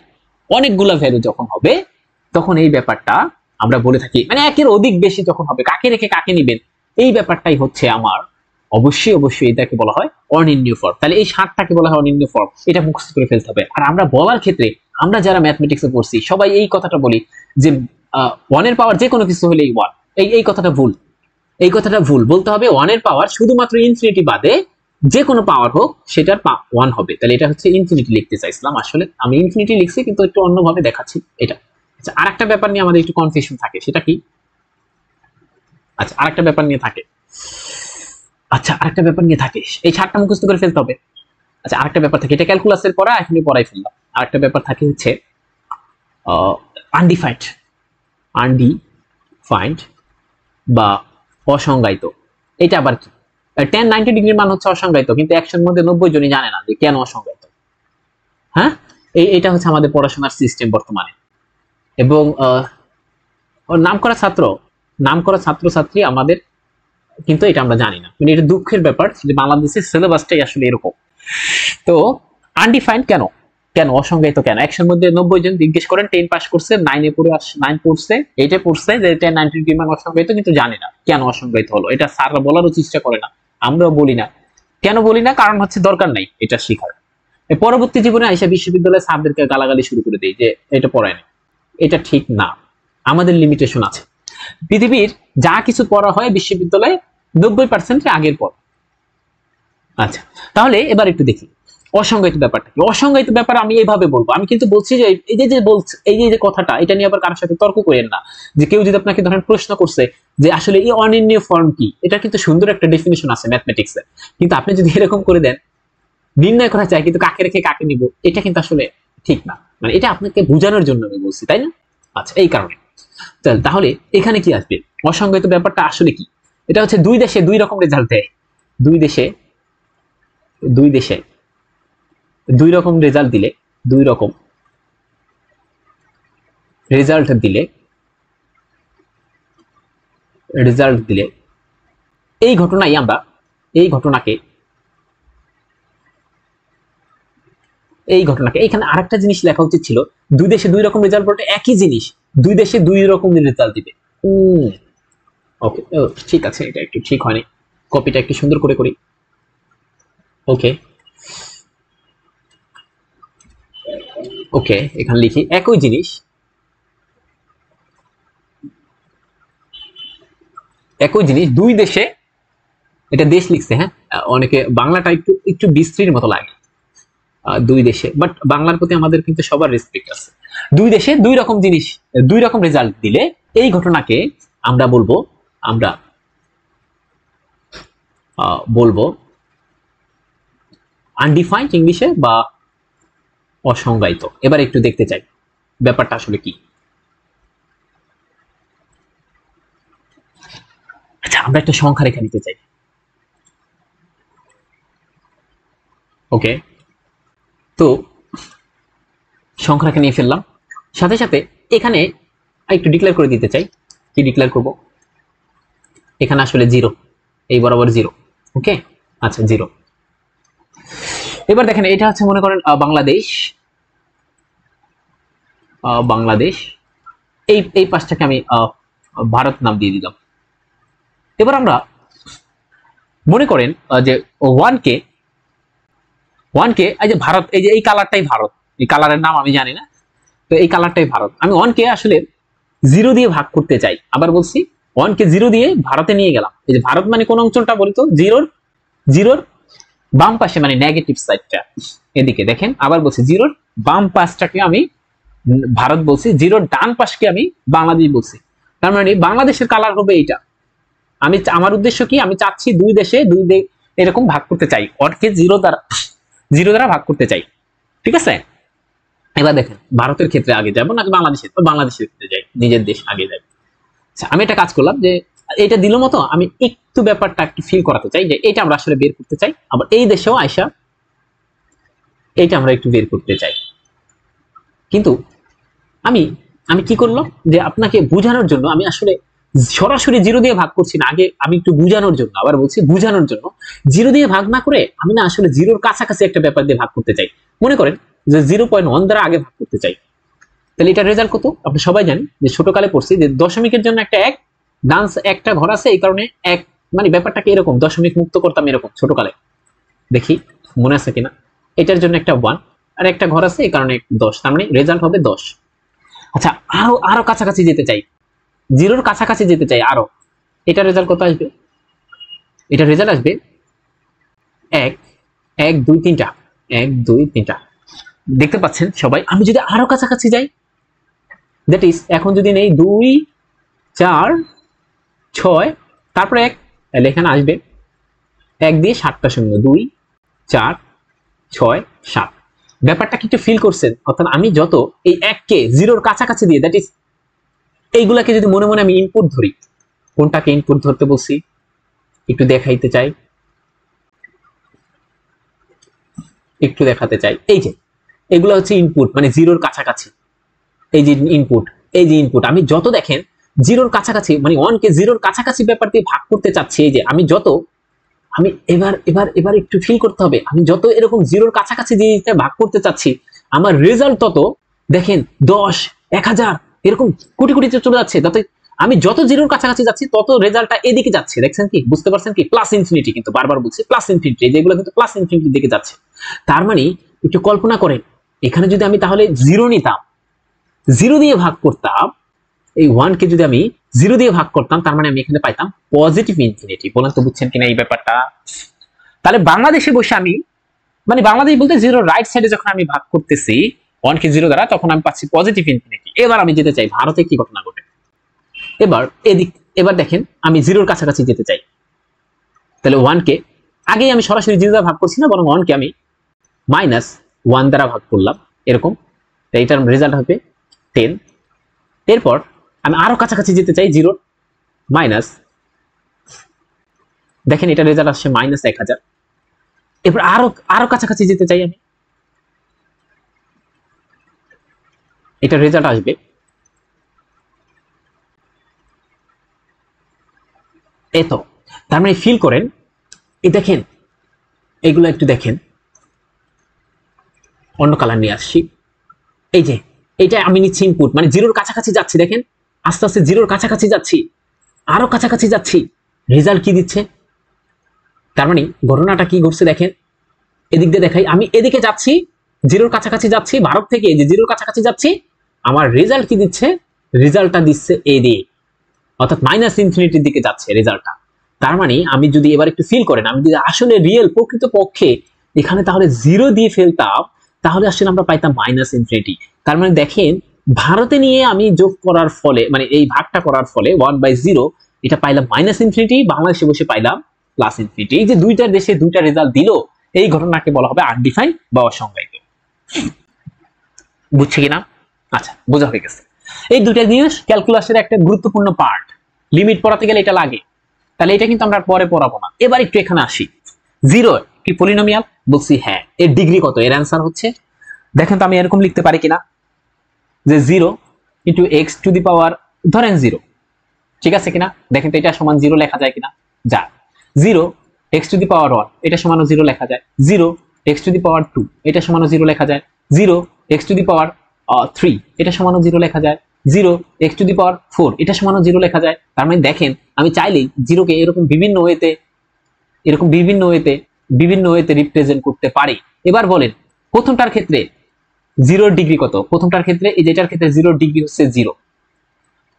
অনেকগুলা ভ্যালু যখন হবে তখন এই ব্যাপারটা আমরা বলে থাকি, মানে একের অধিক বেশি যখন হবে কাকে রেখে কাকে নিবেন, এই ব্যাপারটাই হচ্ছে আমার অবশ্যই এটাকে বলা হয় অনির্ণীয় ফর্ম। তাহলে এই 60টাকে বলা হয় অনির্ণীয় ফর্ম, এটা মুখস্থ করে ফেলতে হবে। আর আমরা বলার ক্ষেত্রে, আমরা যারা ম্যাথমেটিক্সে পড়ছি সবাই এই কথাটা বলি যে 1 এর পাওয়ার যে কোনো কিছু হলেই 1, এই কথাটা ভুল। এই কথাটা ভুল, বলতে হবে 1 এর পাওয়ার শুধুমাত্র ইনফিনিটি বাদে যে কোনো পাওয়ার হোক সেটার 1 হবে। তাহলে এটা হচ্ছে ইনফিনিটি লিখতে চাইছিলাম, আসলে আমি ইনফিনিটি লিখছি কিন্তু একটু অন্যভাবে দেখাচ্ছি এটা। আচ্ছা, আরেকটা ব্যাপার নিয়ে আমাদের একটু কনফিউশন থাকে, সেটা কি? আচ্ছা, আরেকটা ব্যাপার নিয়ে থাকে, এই 60টা মুখস্থ করে ফেলতে হবে। আচ্ছা, আরেকটা ব্যাপার থাকে, এটা ক্যালকুলাসের পড়া, এখনই পড়াই ফেললাম। আরেকটা ব্যাপার থাকে হচ্ছে আনডিফাইন্ড আনডিফাইন্ড বা অসংজ্ঞায়িত। এটা আবার কি? 1090 ডিগ্রির মান হচ্ছে অসংজ্ঞায়িত, কিন্তু 100-এর মধ্যে 90 জনই জানে না যে কেন অসংজ্ঞায়িত। হ্যাঁ, এটা হচ্ছে আমাদের পড়াশোনার সিস্টেম বর্তমানে। এবং নামকরা ছাত্রছাত্রী আমাদের, কিন্তু এটা আমরা জানি না। মানে এটা দুঃখের ব্যাপার যে বাংলাদেশের সিলেবাসটাই আসলে এরকম। তো আনডিফাইন্ড কেন, অসংজ্ঞায়িত কেন? 100-এর মধ্যে 90 জন জিজ্ঞেস করেন 10 পাস করছে, 9 পড়ছে, 8 পড়ছে, যে 1090 ডিগ্রি মান অসংজ্ঞায়িত, কিন্তু জানে না কেন অসংজ্ঞায়িত হলো। এটা স্যাররা বলারও চেষ্টা করে না, আমরাও বলি না। কেন বলি না? কারণ হচ্ছে দরকার নাই এটা শেখার। পরবর্তী জীবনে আইসা বিশ্ববিদ্যালয়ে স্যারদেরকে গালাগালি শুরু করে দেয় যে এটা পড়ায় না। এটা ঠিক না, আমাদের লিমিটেশন আছে। পৃথিবীর যা কিছু পড়া হয় বিশ্ববিদ্যালয়ে 90% আগের পর। আচ্ছা, তাহলে এবার একটু দেখি অসংজ্ঞায়িত ব্যাপারটা কি। অসংজ্ঞায়িত ব্যাপার আমি এইভাবে বলবো, আমি কিন্তু বলছি যে এই যে কথাটা, এটা নিয়ে আবার কারোর সাথে তর্ক করেন না। যে কেউ যদি আপনাকে ধরেন প্রশ্ন করছে যে আসলে এই অনির্ণয় ফর্ম কি, এটা কিন্তু সুন্দর একটা ডেফিনিশন আছে ম্যাথমেটিক্সে, কিন্তু আপনি যদি এরকম করে দেন নির্ণয় করা যায় কিন্তু কাকে রেখে কাকে নিব, এটা কিন্তু আসলে ঠিক না। মানে এটা আপনাকে বোঝানোর জন্য আমি বলছি, তাই না? আচ্ছা, এই কারণে তাহলে এখানে কি আসবে? অসংজ্ঞায়িত ব্যাপারটা আসলে কি? এটা হচ্ছে দুই দেশে দুই রকম রেজাল্ট দেয়। দুই দেশে দুই রকম রেজাল্ট দিলে, দুই রকম রেজাল্ট দিলে এই ঘটনাকে এখানে আরেকটা জিনিস লেখা উচিত ছিল, দুই দেশে দুই রকম রেজাল্ট বলতে একই জিনিস, দুই দেশে দুই রকম রেজাল্ট দিবে। ওকে, ঠিক আছে, এটা একটু ঠিক হয়নি, কপিটা একটু সুন্দর করে করি। ওকে, এখানে লিখি একই জিনিস, দুই দেশে, এটা দেশ লিখছে, হ্যাঁ, অনেকে বাংলাটা একটু বিস্তৃতির মতো লাগে, দুই দেশে, বাট বাংলার প্রতি আমাদের কিন্তু সবার রেসপেক্ট আছে। দুই দেশে দুই রকম জিনিস, দুই রকম রেজাল্ট দিলে এই ঘটনাকে আমরা বলবো আনডিফাইন্ড ইংলিশে, বা অসংজ্ঞায়িত। এবার একটু দেখতে চাই ব্যাপারটা আসলে কি। আচ্ছা, আমরা একটা সংখ্যা রেখা নিতে চাই। ওকে, তো সংখ্যা রেখা নিয়ে ফেললাম, সাথে সাথে এখানে একটু ডিক্লেয়ার করে দিতে চাই। কি ডিক্লেয়ার করব? এখানে আসলে 0, এই বরাবর 0। ওকে, আচ্ছা 0। এবার দেখেন, এটা হচ্ছে মনে করেন বাংলাদেশ, এই পাশটাকে আমি ভারত নাম দিয়ে দিলাম। এবার আমরা মনে করেন যে 1K এই যে ভারত, এই যে এই কালারটাই ভারত, এই কালারের নাম আমি জানি না, তো এই কালারটাই ভারত। আমি 1K আসলে 0 দিয়ে ভাগ করতে চাই। আবার বলছি, 1K 0 দিয়ে ভারতে নিয়ে গেলাম। এই যে ভারত মানে কোন অঞ্চলটা বলি তো? জিরোর বাম পাশে, মানে নেগেটিভ সাইডটা, এদিকে দেখেন। আবার বলছি, জিরোর বাম পাশটাকে আমি ভারত বলছি, জিরোর ডান পাশকে আমি বাংলাদেশ বলছি। তার মানে বাংলাদেশের কালার হবে এইটা। আমার উদ্দেশ্য কি? আমি চাচ্ছি দুই দেশে এরকম ভাগ করতে চাই, 1K 0 দ্বারা ভাগ করতে চাই। ঠিক আছে, এবার দেখেন ভারতের ক্ষেত্রে আগে যাবো নাকি বাংলাদেশের ক্ষেত্রে যাই, নিজের দেশ আগে যাই। আমি একটা কাজ করলাম যে এটা দিল মতো, আমি একটু ব্যাপারটা একটু ফিল করাতে চাই যে এটা আমরা আসলে বের করতে চাই। আবার এই দেশেও আয়সা এইটা আমরা একটু বের করতে চাই। কিন্তু আমি কি করলাম যে আপনাকে বোঝানোর জন্য আমি আসলে সরাসরি 0 দিয়ে ভাগ করছি না, আগে আমি একটু বোঝানোর জন্য, আবার বলছি বোঝানোর জন্য 0 দিয়ে ভাগ না করে আমি না আসলে 0-র কাছাকাছি একটা ব্যাপার দিয়ে ভাগ করতে চাই। মনে করেন যে 0.1 দ্বারা আগে ভাগ করতে চাই। তাহলে এটার রেজাল্ট কত? আপনি সবাই জানেন যে ছোটকালে পড়ছি যে দশমিকের জন্য একটা 1, ডান্স একটা ঘর আছে, এই কারণে 1, মানে ব্যাপারটাকে এরকম দশমিক মুক্ত করতাম এরকম ছোটকালে, দেখি মনে আছে কিনা। এটার জন্য একটা 1 আর একটা ঘর আছে, এই কারণে 10, তার মানে রেজাল্ট হবে 10। আচ্ছা, আরো কাছাকাছি যেতে চাই, 0-র কাছাকাছি যেতে চাই আরো। এটার রেজাল্ট কত আসবে? এটার রেজাল্ট আসবে 1, 1, 2, 3টা, 1, 2, 3টা। দেখতে পাচ্ছেন সবাই? আমি যদি আরো কাছাকাছি যাই, দ্যাট ইজ এখন যদি নেই 2, 4, 6, তারপরে 1, তাহলে এখানে আসবে 1 দিয়ে 7টা শূন্য, 2, 4, 6, 7। ব্যাপারটা কি একটু ফিল করছেন? অর্থাৎ আমি যত এই 1কে 0-র কাছাকাছি দিয়ে, দ্যাট ইজ এইগুলাকে যদি মনে মনে আমি ইনপুট ধরি, কোনটাকে ইনপুট ধরতে বলছি একটু দেখাইতে চাই। একটু দেখাতে চাই, এই যে এগুলো হচ্ছে ইনপুট, মানে জিরোর কাছাকাছি। এই যে ইনপুট, এই যে ইনপুট, আমি যত দেখেন জিরোর কাছাকাছি, মানে 1 কে জিরোর কাছাকাছি ব্যাপার দিয়ে ভাগ করতে চাচ্ছি। এই যে আমি যত, আমি এবার এবার এবার একটু ফিল করতে হবে, আমি যত এরকম জিরোর কাছাকাছি জিনিসটা ভাগ করতে চাচ্ছি, আমার রেজাল্ট তত দেখেন 10, 1000 এরকম কোটি কোটিতে চলে যাচ্ছে। তাতে আমি যত জিরোর কাছাকাছি যাচ্ছি তত রেজাল্টটা এদিকে যাচ্ছে। দেখছেন কি, বুঝতে পারছেন কি? প্লাস ইনফিনিটি, কিন্তু বারবার বলছি প্লাস ইনফিনিটি, যেগুলো কিন্তু প্লাস ইনফিনিটির দিকে যাচ্ছে। তার মানে একটু কল্পনা করেন, এখানে যদি আমি তাহলে জিরো নিতাম, জিরো দিয়ে ভাগ করতাম, এই 1 কে যদি আমি জিরো দিয়ে ভাগ করতাম, তার মানে আমি এখানে পাইতাম পজিটিভ ইনফিনিটি। বলেন তো বুঝছেন কিনা এই ব্যাপারটা? তাহলে বাংলাদেশে বসে আমি, মানে বাংলাদেশ বলতে জিরো রাইট সাইডে যখন আমি ভাগ করতেছি 1 কে জিরো দ্বারা, তখন আমি পাচ্ছি পজিটিভ ইনফিনিটি। এবার আমি যেতে চাই ভারতে কি ঘটনা ঘটে। এবার এদিক, এবার দেখেন আমি জিরোর কাছাকাছি যেতে চাই, তাহলে 1 কে আগেই আমি সরাসরি জিরো দ্বারা ভাগ করছি না, বরং 1 কে আমি -1 দ্বারা ভাগ করলাম, এরকম। এইটার রেজাল্ট হবে 10। এরপর আমি আরো কাছাকাছি যেতে চাই জিরোর, মাইনাস, দেখেন এটা রেজাল্ট আসছে -1000। এরপর আরো আরো কাছাকাছি যেতে চাই আমি, এটা রেজাল্ট আসবে এত। তার মানে ফিল করেন, এই দেখেন এগুলো একটু দেখেন, অন্য কালার নিয়ে আসছি। এই যে এইটা আমি নিচ্ছি ইনপুট, মানে জিরোর কাছাকাছি যাচ্ছি, দেখেন আস্তে আস্তে জিরোর কাছাকাছি যাচ্ছি, আরো কাছাকাছি যাচ্ছি, রেজাল্ট কি দিচ্ছে? তার মানে ঘটনাটা কি ঘটছে দেখেন, এদিক দিয়ে দেখাই, আমি এদিকে যাচ্ছি, জিরোর কাছাকাছি যাচ্ছি, ভারত থেকে এই যে জিরোর কাছাকাছি যাচ্ছি, আমার রেজাল্ট কি দিচ্ছে? রেজাল্টটা দিচ্ছে এই দিকে, অর্থাৎ মাইনাস ইনফিনিটির দিকে যাচ্ছে রেজাল্টটা। তার মানে আমি যদি এবার একটু ফিল করেন, আমি যদি আসলে রিয়েল প্রকৃত পক্ষে এখানে তাহলে জিরো দিয়ে ফেলতাম, তাহলে আসলে আমরা পাইতাম মাইনাস ইনফিনিটি। তার মানে দেখেন ভারতে নিয়ে আমি যোগ করার ফলে, মানে এই ভাগটা করার ফলে 1/0 এটা পাইলাম মাইনাস ইনফিনিটি, বাংলাদেশে বসে পাইলাম প্লাস ইনফিনিটি। এই যে দুইটার দেশে দুইটা রেজাল্ট দিল, এই ঘটনাকে বলা হবে আনডিফাইন বা অসংজ্ঞায়িত। বুঝছে কিনা? আচ্ছা, বোঝা হয়ে গেছে। এই দুইটা জিনিস ক্যালকুলাসের একটা গুরুত্বপূর্ণ পার্ট, লিমিট পড়াতে গেলে এটা লাগে। তাহলে এটা কিন্তু আমরা পরে পড়াবো না, এবার একটু এখানে আসি। জিরো কি পলিনোমিয়াল? বলছি হ্যাঁ। এর ডিগ্রি কত? এর অ্যান্সার হচ্ছে, দেখেন তো আমি এরকম লিখতে পারি কিনা, যে 0 ইন্টু এক্স টু দি পাওয়ার, ধরেন 0, ঠিক আছে কিনা? দেখেন তো এটা সমান 0 লেখা যায় কিনা? যা। 0 এক্স টু দি পাওয়ার 1 এটা সমানও 0 লেখা যায়। 0 এক্স টু দি পাওয়ার 2 এটা সমানও 0 লেখা যায়। 0 এক্স টু দি পাওয়ার 3 এটা সমানও 0 লেখা যায়। 0 এক্স টু দি পাওয়ার 4 এটা সমানও 0 লেখা যায়। তার মানে দেখেন আমি চাইলেই 0 কে এরকম বিভিন্ন ওয়েতে, এরকম বিভিন্ন ওয়েতে রিপ্রেজেন্ট করতে পারি। এবার বলেন প্রথমটার ক্ষেত্রে জিরোর ডিগ্রি কত? প্রথমটার ক্ষেত্রে, এই যেটার ক্ষেত্রে জিরোর ডিগ্রি হচ্ছে 0,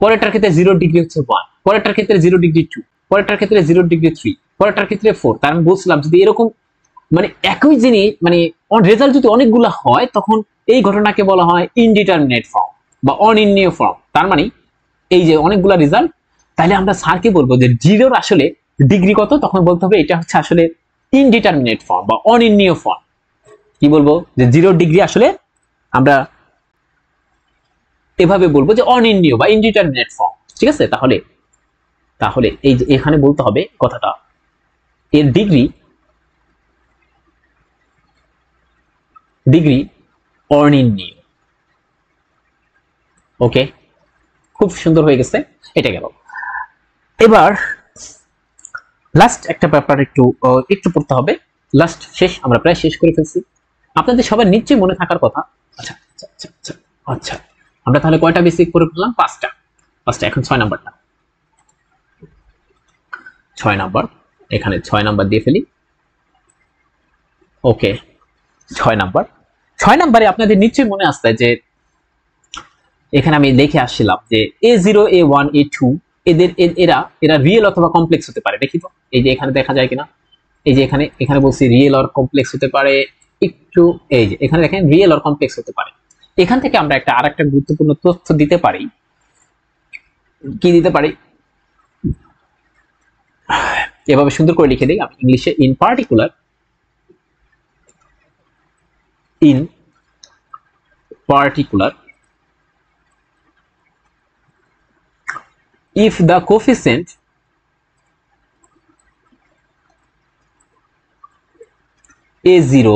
পরেরটার ক্ষেত্রে জিরোর ডিগ্রি হচ্ছে 1, পরেরটার ক্ষেত্রে 0 ডিগ্রি 2, পরেরটার ক্ষেত্রে 0 ডিগ্রি 3, পরেরটার ক্ষেত্রে 4। তার আমি বলছিলাম যদি এরকম মানে একই জিনিস, মানে রেজাল্ট যদি অনেকগুলো হয়, তখন এই ঘটনাকে বলা হয় ইনডিটারমিনেট ফর্ম বা অনির্ণীয় ফর্ম। তার মানে এই যে অনেকগুলা রেজাল্ট, তাহলে আমরা স্যারকে বলবো যে জিরোর আসলে ডিগ্রি কত, তখন বলতে হবে এটা হচ্ছে আসলে ইনডিটারমিনেট ফর্ম বা অনির্ণীয় ফর্ম। কি বলবো? যে জিরোর ডিগ্রি আসলে আমরা এভাবে বলবো যে অনির্ণীয় বা ইনডিটারমিনেট ফর্ম, ঠিক আছে? তাহলে তাহলে এই যে এখানে বলতে হবে কথাটা, এর ডিগ্রি অনির্ণীয়। ওকে, খুব সুন্দর হয়ে গেছে, এটা গেল। এবার লাস্ট একটা ব্যাপার একটু একটু পড়তে হবে, লাস্ট শেষ, আমরা প্রায় শেষ করে ফেলছি। আপনাদের সবার নিশ্চয়ই মনে থাকার কথা। আচ্ছা আচ্ছা আচ্ছা আচ্ছা আচ্ছা, আমরা তাহলে কয়টা বেসিক করে ফেললাম? পাঁচটা। এখন 6 নাম্বারটা, 6 নাম্বার, এখানে 6 নাম্বার দিয়ে ফেলি। ওকে, 6 নাম্বার। 6 নাম্বারে আপনাদের নিশ্চয়ই মনে আসছে যে এখানে আমি দেখে আসছিলাম যে A0 A1 A2 এদের এরা রিয়েল অথবা কমপ্লেক্স হতে পারে। দেখি তো এই যে এখানে দেখা যায় কিনা, এই যে এখানে বলছি রিয়েল অর কমপ্লেক্স হতে পারে। একটু এই যে এখানে দেখেন রিয়েল অর কমপ্লেক্স হতে পারে। এখান থেকে আমরা আরেকটা গুরুত্বপূর্ণ তথ্য দিতে পারি। কি দিতে পারি? এভাবে সুন্দর করে লিখে দিই আমি ইংলিশে, in particular if the coefficient A0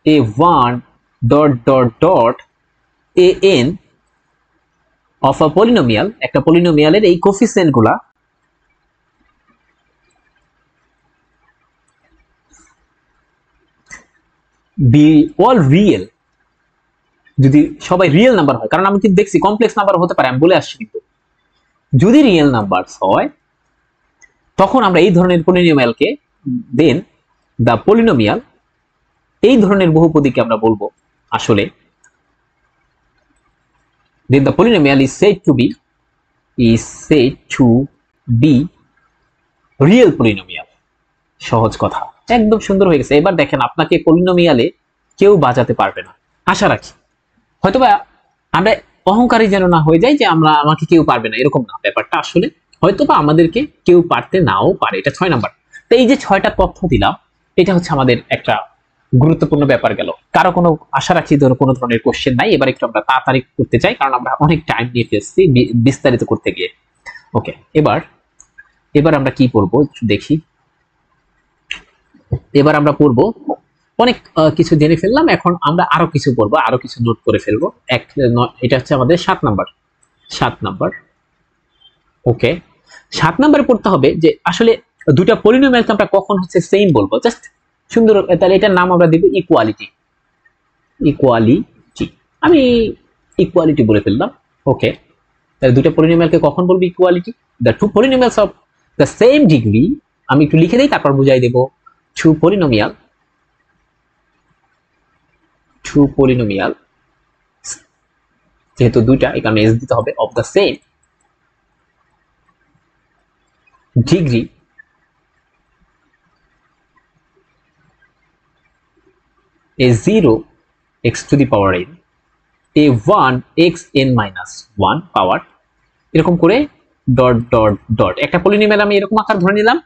a1 dot dot dot an of a polynomial, একটা পলিনোমিয়ালের এই কোফিসিয়েন্ট গুলা be all real, যদি সবাই রিয়েল নাম্বার হয়, কারণ আমি কিন্তু দেখছি কমপ্লেক্স নাম্বার হতে পারে, আমি বলে আসছি, কিন্তু যদি রিয়েল নাম্বার হয় তখন আমরা এই ধরনের পলিনোমিয়ালকে, দেন দা পলিনোমিয়াল, এই ধরনের বহুপদীকে আমরা বলবো আসলে, then the polynomial is said to be real polynomial. সহজ কথা, একদম সুন্দর হয়ে গেছে। এবার দেখেন, আপনাকে পলিনোমিয়ালে কেউ বাজাতে পারবে না, আশা রাখি। হয়তোবা আমরা অহংকারী যেন না হয়ে যায় যে আমাকে কেউ পারবে না, এরকম না ব্যাপারটা। আসলে হয়তোবা আমাদেরকে কেউ পারতে নাও পারে। এটা 6 নাম্বার। তো এই যে 6টা তথ্য দিলাম, এটা হচ্ছে আমাদের একটা গুরুত্বপূর্ণ ব্যাপার গেল। কারো কোনো আশা রাখি ধরো কোনো ধরনের কোশ্চেন নাই। এবার একটু আমরা তাড়াতাড়ি করতে চাই, কারণ আমরা অনেক টাইম নিয়ে ফেলছি বিস্তারিত করতে গিয়ে। ওকে, এবার আমরা কি পড়বো একটু দেখি। এবার আমরা পড়বো অনেক কিছু জেনে ফেললাম, এখন আমরা আরো কিছু পড়বো, আরো কিছু নোট করে ফেলবো। এটা হচ্ছে আমাদের 7 নাম্বার। ওকে, 7 নাম্বারে পড়তে হবে যে আসলে দুটা পলিনোমিয়ালকে আমরা কখন হচ্ছে সেম বলবো। জাস্ট সুন্দর, তাহলে এটার নাম আমরা দিব ইকুয়ালিটি। আমি ইকুয়ালিটি বলে ফেললাম। ওকে, তাহলে দুটা পলিনোমিয়ালকে কখন বলবো equality? The two polynomials of the same degree, আমি একটু লিখে দিই তারপর বুঝাই দেব। টু পলিনোমিয়াল, যেহেতু দুইটা এখানে এস দিতে হবে, of the same degree a0 x to the power n, a1 x n minus 1 পাওয়ার, এরকম করে ডট ডট ডট। একটা পলিনোমিয়াল আমি এরকম আকার ধরে নিলাম,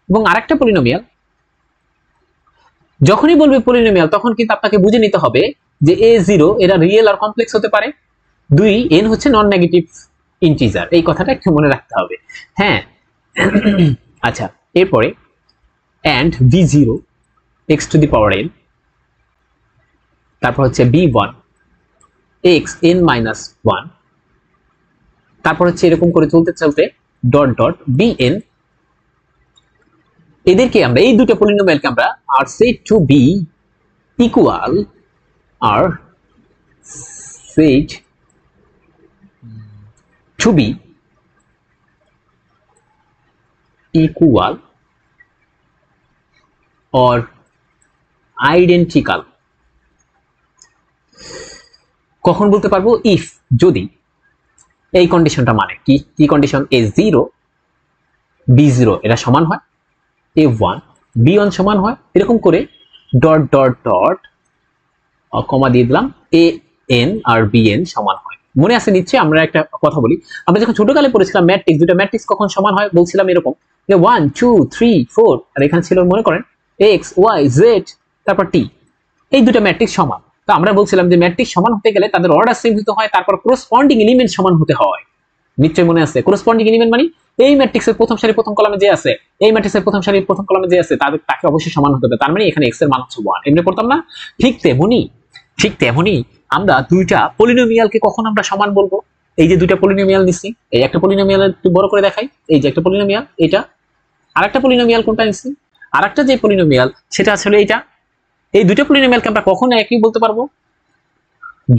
এবং আরেকটা পলিনোমিয়াল যখনই বলবে পলিনোমিয়াল তখন কিন্তু আপনাকে বুঝে নিতে হবে যে a0 এরা রিয়েল আর কমপ্লেক্স হতে পারে, 2 n হচ্ছে নন নেগেটিভ ইন্টিজার, এই কথাটা একটু মনে রাখতে হবে। হ্যাঁ, আচ্ছা, এরপরে and b0 x to the power n, তারপর হচ্ছে b1 x n minus 1, তারপর হচ্ছে এরকম করে চলতে চলতে ডট ডট bn। এদেরকে আমরা, এই দুটো পলিনোমিয়ালকে আমরা আর said to be equal, R said to be equal or identical কখন বলতে পারবো? ইফ, যদি এই কন্ডিশনটা, মানে কি কন্ডিশন? a0 b0 এরা সমান হয়, a1 b1 সমান হয়, এরকম করে ডট ডট ডট কমা দিয়ে দিলাম, an আর bn সমান হয়। মনে আছে নিশ্চয়ই? আমরা একটা কথা বলি, আমরা যখন ছোটকালে পড়েছিলাম ম্যাট্রিক্স, দুটো ম্যাট্রিক্স কখন সমান হয় বলছিলাম এরকম যে 1 2 3 4, আর এখানে ছিল মনে করেন x y z তারপর t, এই দুটো ম্যাট্রিক্স সমান। তো আমরা বলছিলাম যে ম্যাট্রিক্স সমান হতে গেলে তাদের অর্ডার সেম হতে হয়, তারপর করসপন্ডিং এলিমেন্ট সমান হতে হয়। নিশ্চয়ই মনে আছে? করসপন্ডিং এলিমেন্ট মানে এই ম্যাট্রিক্সের প্রথম সারি প্রথম কলামে যে আছে, এই ম্যাট্রিক্সের প্রথম সারি প্রথম কলামে যে আছে, তাকে অবশ্যই সমান হতে হবে। তার মানে এখানে x এর মান হচ্ছে 1, এমনি পড়তাম না? ঠিক তেমনি আমরা দুইটা পলিনোমিয়ালকে কখন আমরা সমান বলবো? এই যে দুইটা পলিনোমিয়াল নিচ্ছি, এই একটা পলিনোমিয়াল একটু বড় করে দেখাই, এই যে একটা পলিনোমিয়াল, এটা আরেকটা পলিনোমিয়াল কোনটা নিচ্ছি, আরেকটা যে পলিনোমিয়াল সেটা আসলে এইটা। এই দুইটা পলিনোমিয়ালকে আমরা কখন একই বলতে পারবো?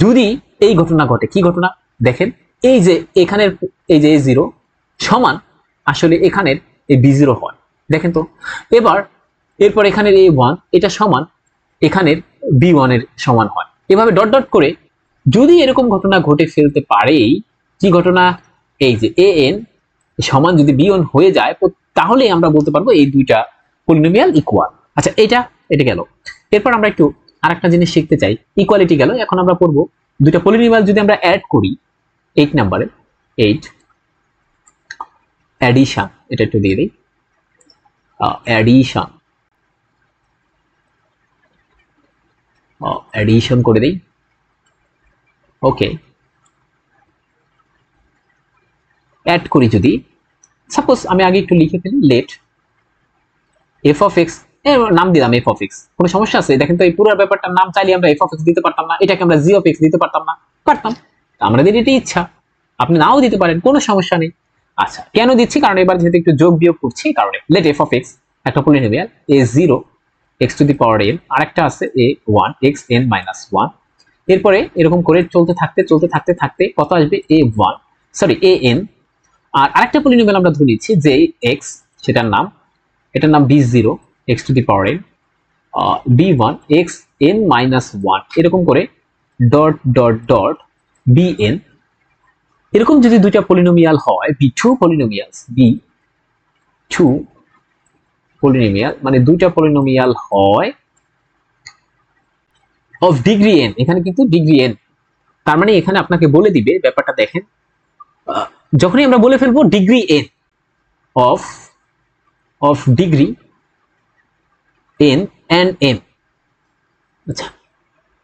যদি এই ঘটনা ঘটে। কি ঘটনা? দেখেন, এই যে এখানের এই যে a0 সমান আসলে এখানের এই b0 হয়, দেখেন তো। এরপর এখানের a1 এটা সমান এখানের b1 এর সমান হয়, এভাবে ডট ডট করে যদি এরকম ঘটনা ঘটে ফেলতে পারে। কি ঘটনা? এই যে an সমান যদি b1 হয়ে যায়, তাহলে আমরা বলতে পারবো এই দুইটা পলিনোমিয়াল ইকুয়াল। আচ্ছা, এটা গেল। এরপর আমরা একটু আরেকটা জিনিস শিখতে চাই। ইকুয়ালিটি গেল, এখন আমরা পড়বো দুইটা পলিনোমিয়াল যদি আমরা অ্যাড করি 8 নাম্বারে, 8 অ্যাডিশন, এটা একটু দিয়ে দিই, অ্যাডিশন করে দিই। ওকে, অ্যাড করি যদি, সাপোজ আমি আগে একটু লিখে ফেলি, লেট f of x এর নাম দিলাম এফ অফ এক্স। কোনো সমস্যা আছে? দেখেন তো এই পুরো ব্যাপারটার নাম চাইলে আমরা এফ অফ এক্স দিতে পারতাম না? এটাকে আমরা জি অফ এক্স দিতে পারতাম না? পারতাম। আমাদের এটাই ইচ্ছা, আপনি নাও দিতে পারেন, কোনো সমস্যা নেই। আচ্ছা, কেন দিচ্ছি? কারণ এবার যেহেতু একটু যোগ বিয়োগ করছি, কারণে লেট এফ অফ এক্স একটা polynomial a zero x to the power n, আরেকটা আছে a one x n minus one. এরপরে এরকম করে চলতে থাকতে চলতে থাকতে থাকতে কত আসবে? এ ওয়ান, সরি এ এন। আর আরেকটা পলিনোমিয়াল আমরা ধরে নিচ্ছি যে এক্স, সেটার নাম, এটার নাম b zero x to the power n, b one x n minus one, এরকম করে dot dot dot b n. এরকম যদি দুইটা পলিনোমিয়াল হয়, be two polynomials, be two polynomial মানে দুইটা পলিনোমিয়াল হয় অফ ডিগ্রি এন, এখানে কিন্তু ডিগ্রি এন, তার মানে এখানে আপনাকে বলে দিবে ব্যাপারটা দেখেন, যখনই আমরা বলে ফেলবো degree n of of degree n and m. আচ্ছা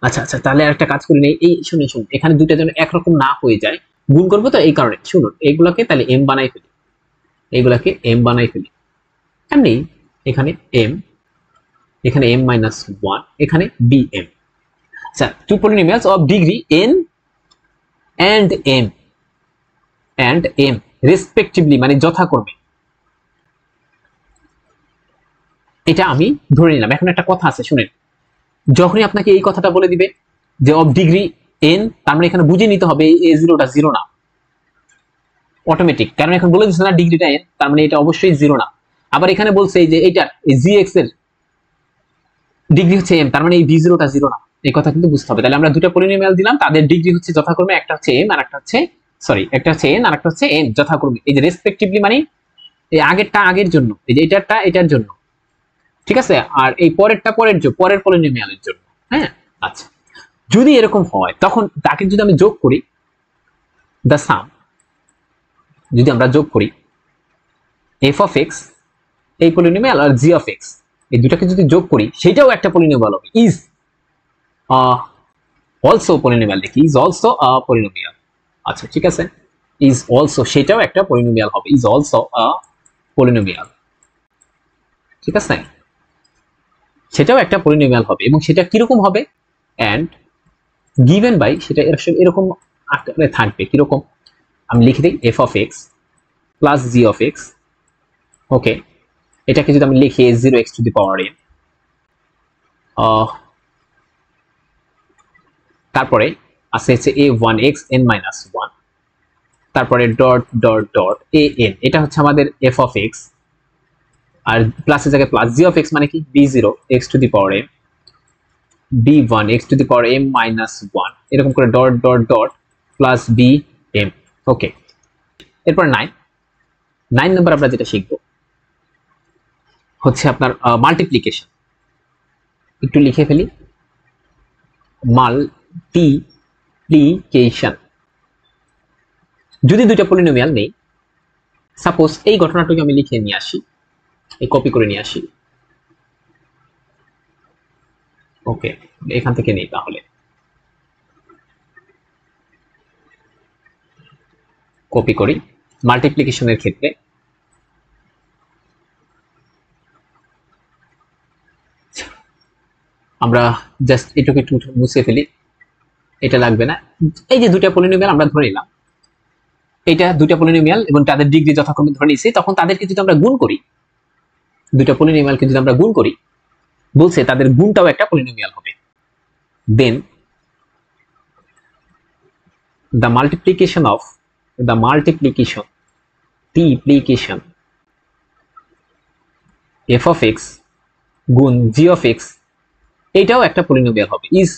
আচ্ছা আচ্ছা, তাহলে একটা কাজ করি নেই, এই শুনুন শুনুন, এখানে দুইটা যেন একরকম না হয়ে যায়, গুণ করবো তো এই কারণে শুনুন, এগুলাকে তাহলে এম বানাই ফেলি, এগুলাকে এম বানাই ফেলি এমনি, এখানে এম, এখানে এম মাইনাস ওয়ান, এখানে বি এম। আচ্ছা, two polynomials of degree n and m and m respectively, মানে যথাক্রমে, এটা আমি ধরে নিলাম। এখন একটা কথা আছে শুনেন, যখনই আপনাকে এই কথাটা বলে দিবে যে অফ ডিগ্রি এন, তার মানে এখানে বুঝে নিতে হবে এ জিরোটা জিরো না, অটোমেটিক, কারণ এখন বলে দিচ্ছে না ডিগ্রিটা এন, তার মানে এটা অবশ্যই জিরো না। আবার এখানে বলছে যে এইটা জি এক্স এর ডিগ্রি হচ্ছে এম, তার মানে এই বি জিরোটা জিরো না, এই কথা কিন্তু বুঝতে হবে। তাহলে আমরা দুটো পলিনোমিয়াল দিলাম, তাদের ডিগ্রি হচ্ছে যথাক্রমে একটা হচ্ছে এম আর একটা হচ্ছে, সরি একটা হচ্ছে এন আর একটা হচ্ছে এম, যথাক্রমে। এই যে রেসপেক্টিভলি মানে এই আগেরটা আগের জন্য, এই যে এটারটা এটার জন্য, ঠিক আছে, আর এই পরেরটা পরের জন্য, পরের পলিনোমিয়ালের জন্য। হ্যাঁ, আচ্ছা, যদি এরকম হয় তখন তাকে যদি আমি যোগ করি, দ্য সাম, যদি আমরা যোগ করি এফ অফ এক্স এই পলিনোমিয়াল আর জি অফ এক্স, এই দুটাকে যদি যোগ করি সেটাও একটা পলিনোমিয়াল হবে, ইজ অলসো পলিনোমিয়াল, দেখি ইজ অলসো পলিনোমিয়াল। আচ্ছা ঠিক আছে, ইজ অলসো সেটাও একটা পলিনোমিয়াল হবে, ইজ অলসো পলিনোমিয়াল, ঠিক আছে, সেটাও একটা পলিনোমিয়াল হবে। এবং সেটা কিরকম হবে? অ্যান্ড গিভেন বাই, সেটা এরকম আকারে থাকবে কিরকম, আমি লিখে দিই f of x plus g of x. Okay, এটাকে যদি আমি লিখি a zero x to the power n, তারপরে আছে হচ্ছে a one x n minus one, তারপরে dot dot dot a n, এটা হচ্ছে আমাদের এফ অফ এক্স, আর প্লাসের জায়গায় প্লাস, জি অফ এক্স মানে কি b zero x to the power m, b one x to the power m minus one, এরকম করে dot dot dot plus b m. Okay, এরপর নাইন, নাইন নাম্বার আমরা যেটা শিখবো হচ্ছে আপনার মাল্টিপ্লিকেশন। একটু লিখে ফেলি, মাল্টিপ্লিকেশন। যদি দুইটা পলিনোমিয়াল নেই, সাপোজ এই ঘটনাটাকে আমি লিখে নিয়ে আসি, এই কপি করে নিয়ে আসি, ওকে, এখান থেকে নেই, তাহলে কপি করি মাল্টিপ্লিকেশনের ক্ষেত্রে। আমরা জাস্ট এটুকু একটু মুছে ফেলি, এটা লাগবে না। এই যে দুইটা পলিনোমিয়াল আমরা ধরে নিলাম, এটা দুইটা পলিনোমিয়াল এবং তাদের ডিগ্রি যথাক্রমে ধরে নিয়েছি, তখন তাদেরকে যদি আমরা গুণ করি, দুইটা পলিনোমিয়ালকে যদি আমরা গুণ করি, বলছে তাদের গুণটাও একটা পলিনোমিয়াল হবে, দেন the multiplication of the multiplication multiplication f of x গুণ g of x, এটাও একটা পলিনোমিয়াল হবে, ইজ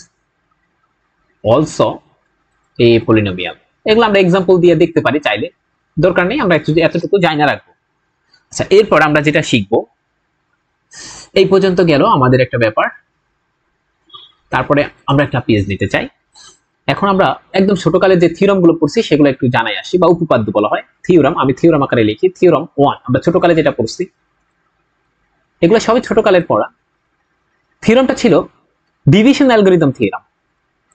অলসো এ পলিনোমিয়াল। এগুলো আমরা এক্সাম্পল দিয়ে দেখতে পারি চাইলে, দরকার নেই, আমরা এতটুকু জানা রাখবো। আচ্ছা, এরপর আমরা যেটা শিখবো, এই পর্যন্ত গেল আমাদের একটা ব্যাপার, তারপরে আমরা একটা পেজ নিতে চাই। এখন আমরা একদম ছোটকালে যে থিওরাম গুলো পড়ছি সেগুলো একটু জানাই আসি, বা উপপাদ্য বলা হয় থিওরাম, আমি থিওরাম আকারে লিখি, থিওরাম ওয়ান আমরা ছোটকালে যেটা পড়ছি, এগুলো সবই ছোটকালের পড়া। থিওরামটা ছিল ডিভিশন অ্যালগরিদম থিওরাম।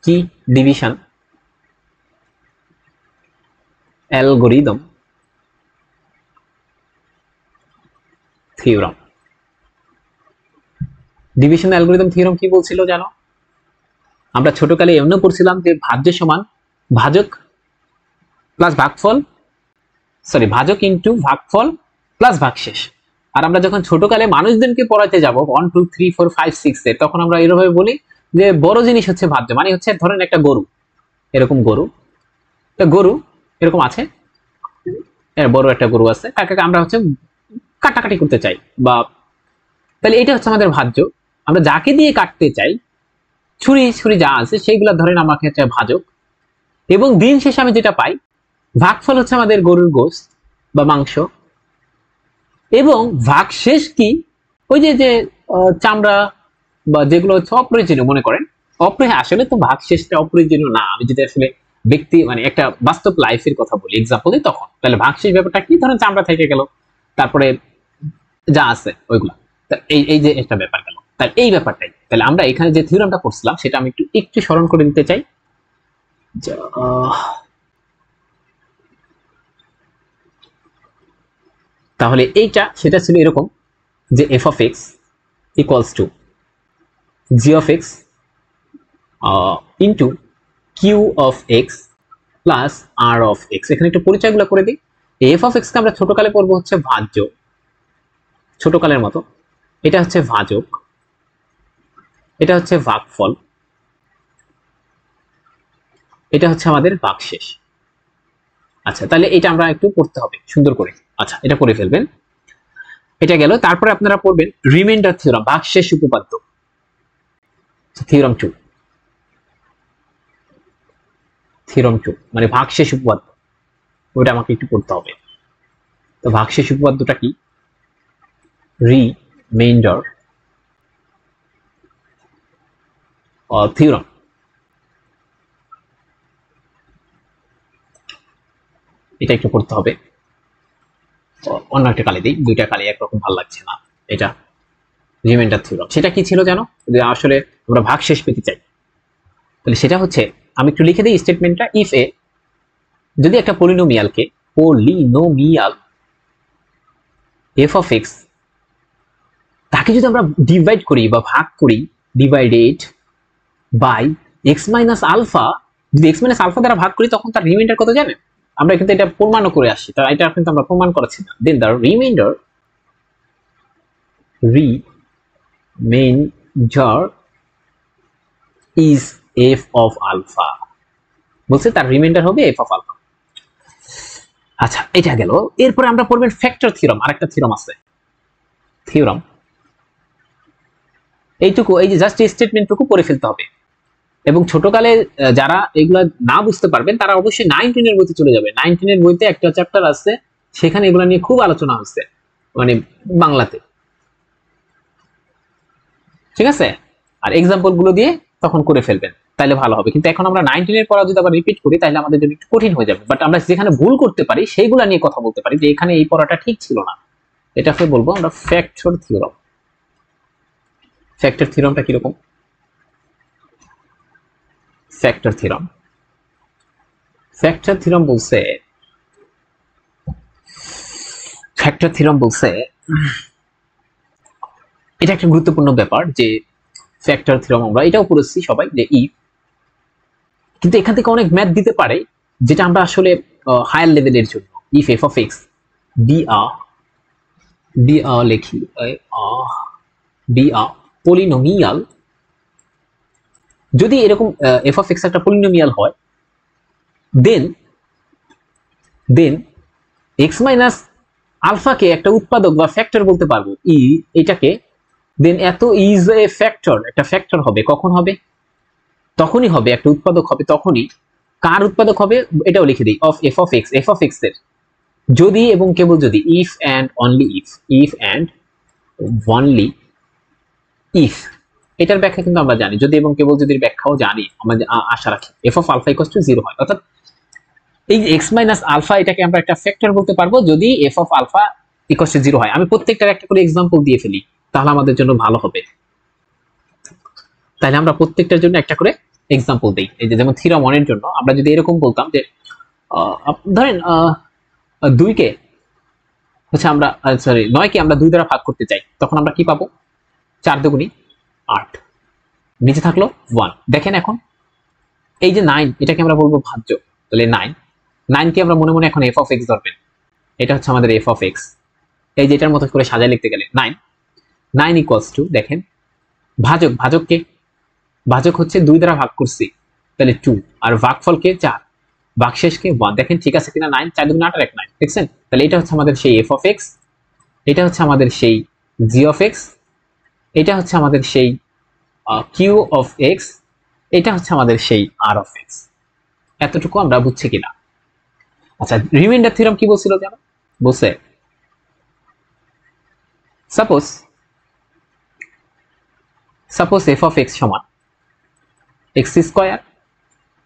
কি? Division algorithm theorem. Division algorithm theorem কি বলছিল জানো? আমরা ছোটকালে এমনও পড়ছিলাম যে ভাজ্য সমান ভাজক প্লাস ভাগফল, সরি ভাজক ইন্টু ভাগফল প্লাস ভাগশেষ। আর আমরা যখন ছোটকালে মানুষদেরকে পড়াতে যাব 1 2 3 4 5 6 এ, তখন আমরা এরভাবে বলি যে বড় জিনিস হচ্ছে ভাজ্য, মানে হচ্ছে ধরেন একটা গরু, এরকম গরু, একটা গরু এরকম আছে, বড় একটা গরু আছে, তাকে আমরা হচ্ছে কাটাকাটি করতে চাই, বা তাহলে এটা হচ্ছে আমাদের ভাজ্য। আমরা যাকে দিয়ে কাটতে চাই, ছুরি ছুরি যা আছে সেইগুলা ধরেন আমাকে হচ্ছে ভাজক, এবং দিন শেষে আমি যেটা পাই ভাগফল হচ্ছে আমাদের গরুর গোশত বা মাংস, এবং ভাগশেষ কি ওই যে যে চামড়া বা যেগুলো হচ্ছে অপ্রয়োজনীয় মনে করেন, আসলে তো ভাগশেষটা অপ্রয়োজনীয় না, আমি যদি আসলে ব্যক্তি মানে একটা বাস্তব লাইফের কথা বলি এক্সাম্পল দিই, তখন তাহলে ভাগশেষ ব্যাপারটা কি, ধরেন চামড়া থেকে গেল, তারপরে যা আছে ওইগুলা, এই এই যে একটা ব্যাপার গেল, তাহলে এই ব্যাপারটাই, তাহলে আমরা এখানে যে থিওরামটা পড়ছিলাম সেটা আমি একটু একটু স্মরণ করে দিতে চাই। তাহলে এইটা সেটা ছিল এরকম যে f of x equals to g of x into q of x plus r of x. এখানে একটু পরিচয়গুলো করে দিই। এফ অফ এক্স কে আমরা ছোটকালে পড়বো হচ্ছে ভাজ্য, ছোটকালের মতো, এটা হচ্ছে ভাজক, এটা হচ্ছে ভাগফল, এটা হচ্ছে আমাদের ভাগশেষ। আচ্ছা, তাহলে এটা আমরা একটু পড়তে হবে সুন্দর করে। আচ্ছা, এটা করে ফেলবেন, এটা গেল। তারপরে আপনারা পড়বেন রিমাইন্ডার থিওরাম, ভাগশেষ উপপাদ্য, থিওরাম 2, থিওরাম 2 মানে ভাগশেষ উপপাদ্য, ওটা আমাকে একটু পড়তে হবে। তো ভাগশেষ উপপাদ্যটা কি? রিমাইন্ডার থিওরাম, এটা একটু পড়তে হবে। অন্য একটা কালি দিই, দুইটা কালি একরকম ভালো লাগছে না। এটা রিমাইন্ডার থিওরাম, সেটা কি ছিল জানো? যে আসলে আমরা ভাগশেষ পেতে চাই, তাহলে সেটা হচ্ছে, আমি একটু লিখে দিই স্টেটমেন্টটা। ইফ এ, যদি একটা পলিনোমিয়ালকে, পলিনোমিয়াল এফ অফ এক্স, তাকে যদি আমরা ডিভাইড করি বা ভাগ করি, divided by x minus alpha, যদি এক্স মাইনাস আলফা দ্বারা ভাগ করি, তখন তার রিমাইন্ডার কত জানেন? আমরা কিন্তু এটা প্রমাণও করে আসছি, তা এটা কিন্তু আমরা প্রমাণ করেছি না। Then the reminder is f of alpha, বলছে তার রিমাইন্ডার হবে এফ অফ আলফা। আচ্ছা, এটা গেল। এরপরে আমরা পড়বেন ফ্যাক্টর থিওরাম, আরেকটা থিওরাম আছে, থিওরাম এইটুকু, এই যে জাস্ট স্টেটমেন্টটুকু পড়ে ফেলতে হবে। এবং ছোটকালে যারা এগুলা না বুঝতে পারবেন তারা অবশ্যই 9-10 এর বইতে চলে যাবে। 9-10 এর বইতে একটা চ্যাপ্টার আছে, সেখানে এগুলা নিয়ে খুব আলোচনা হচ্ছে, মানে বাংলাতে, ঠিক আছে? আর এক্সাম্পল গুলো দিয়ে তখন করে ফেলবেন, তাহলে ভালো হবে। কিন্তু এখন আমরা 9-10 এর পড়া যদি আবার রিপিট করি, তাহলে আমাদের জন্য একটু কঠিন হয়ে যাবে। বাট আমরা যেখানে ভুল করতে পারি সেইগুলা নিয়ে কথা বলতে পারি, যে এখানে এই পড়াটা ঠিক ছিল না, এটাকে বলবো আমরা ফ্যাক্টর থিওরাম। ফ্যাক্টর থিওরামটা কিরকম? ফ্যাক্টর থিওরাম, ফ্যাক্টর থিওরাম বলছে, ফ্যাক্টর থিওরাম বলছে, এটা একটা গুরুত্বপূর্ণ ব্যাপার যে ফ্যাক্টর থিওরাম আমরা এটাও পড়েছি সবাই, যে ইফ, কিন্তু এখান থেকে অনেক ম্যাথ দিতে পারে যেটা আমরা আসলে হায়ার লেভেলের জন্য। If F of x be a লিখি, বি আ পলিনোমিয়াল, যদি এরকম এফ অফ এক্স একটা পলিনোমিয়াল হয়, দেন দেন এক্স মাইনাস আলফাকে একটা উৎপাদক বা ফ্যাক্টর বলতে পারবো, এটাকে, দেন এত ইজ এ ফ্যাক্টর, একটা ফ্যাক্টর হবে, কখন হবে? তখনই হবে, একটা উৎপাদক হবে তখনই। কার উৎপাদক হবে এটাও লিখে দিই, of F of x, F of x এর যদি এবং কেবল যদি, if and only if, if and only if, এটার ব্যাখ্যা কিন্তু আমরা জানি, যদি এবং কেবল যদি ব্যাখ্যাও জানি, আমাদের আশা রাখি f of alpha equals to 0 হয়, অর্থাৎ এই এক্স মাইনাস আলফা এটাকে আমরা একটা ফ্যাক্টর বলতে পারবো যদি f of alpha equals to 0 হয়। আমি প্রত্যেকটার একটা করে এক্সাম্পল দিয়ে ফেলি, তাহলে আমাদের জন্য ভালো হবে। তাহলে আমরা প্রত্যেকটার জন্য একটা করে এক্সাম্পল দিই। এই যে যেমন থিওরাম 1 এর জন্য আমরা যদি এরকম বলতাম যে ধরেন 2 কে হচ্ছে আমরা, সরি 9 কে আমরা 2 দ্বারা ভাগ করতে চাই, তখন আমরা কি পাবো? 4 দুগুণী 8, নিচে থাকলো 1। দেখেন এখন এই যে 9, এটাকে আমরা বলবো ভাজ্য, তাহলে 9 কে আমরা মনে মনে এখন f of x ধরবেন, এটা হচ্ছে আমাদের f of x। এই যে এটার মতো করে সাজায় লিখতে গেলে 9 ইকুয়ালস টু, দেখেন ভাজককে ভাজক হচ্ছে 2 দ্বারা ভাগ করছি, তাহলে 2, আর ভাগফলকে 4, ভাগশেষকে 1। দেখেন ঠিক আছে কিনা, 9 4 2 8 আর 1 9, দেখছেন? তাহলে এটা হচ্ছে আমাদের সেই f of x, এটা হচ্ছে আমাদের সেই g of x, এটা হচ্ছে আমাদের সেই q of x, এটা হচ্ছে আমাদের সেই r of x। এতটুকু আমরা বুঝছি কিনা? আচ্ছা, রিমাইন্ডার থিওরাম কি বলছিল জানো? বলছে সাপোজ f of x সমান x square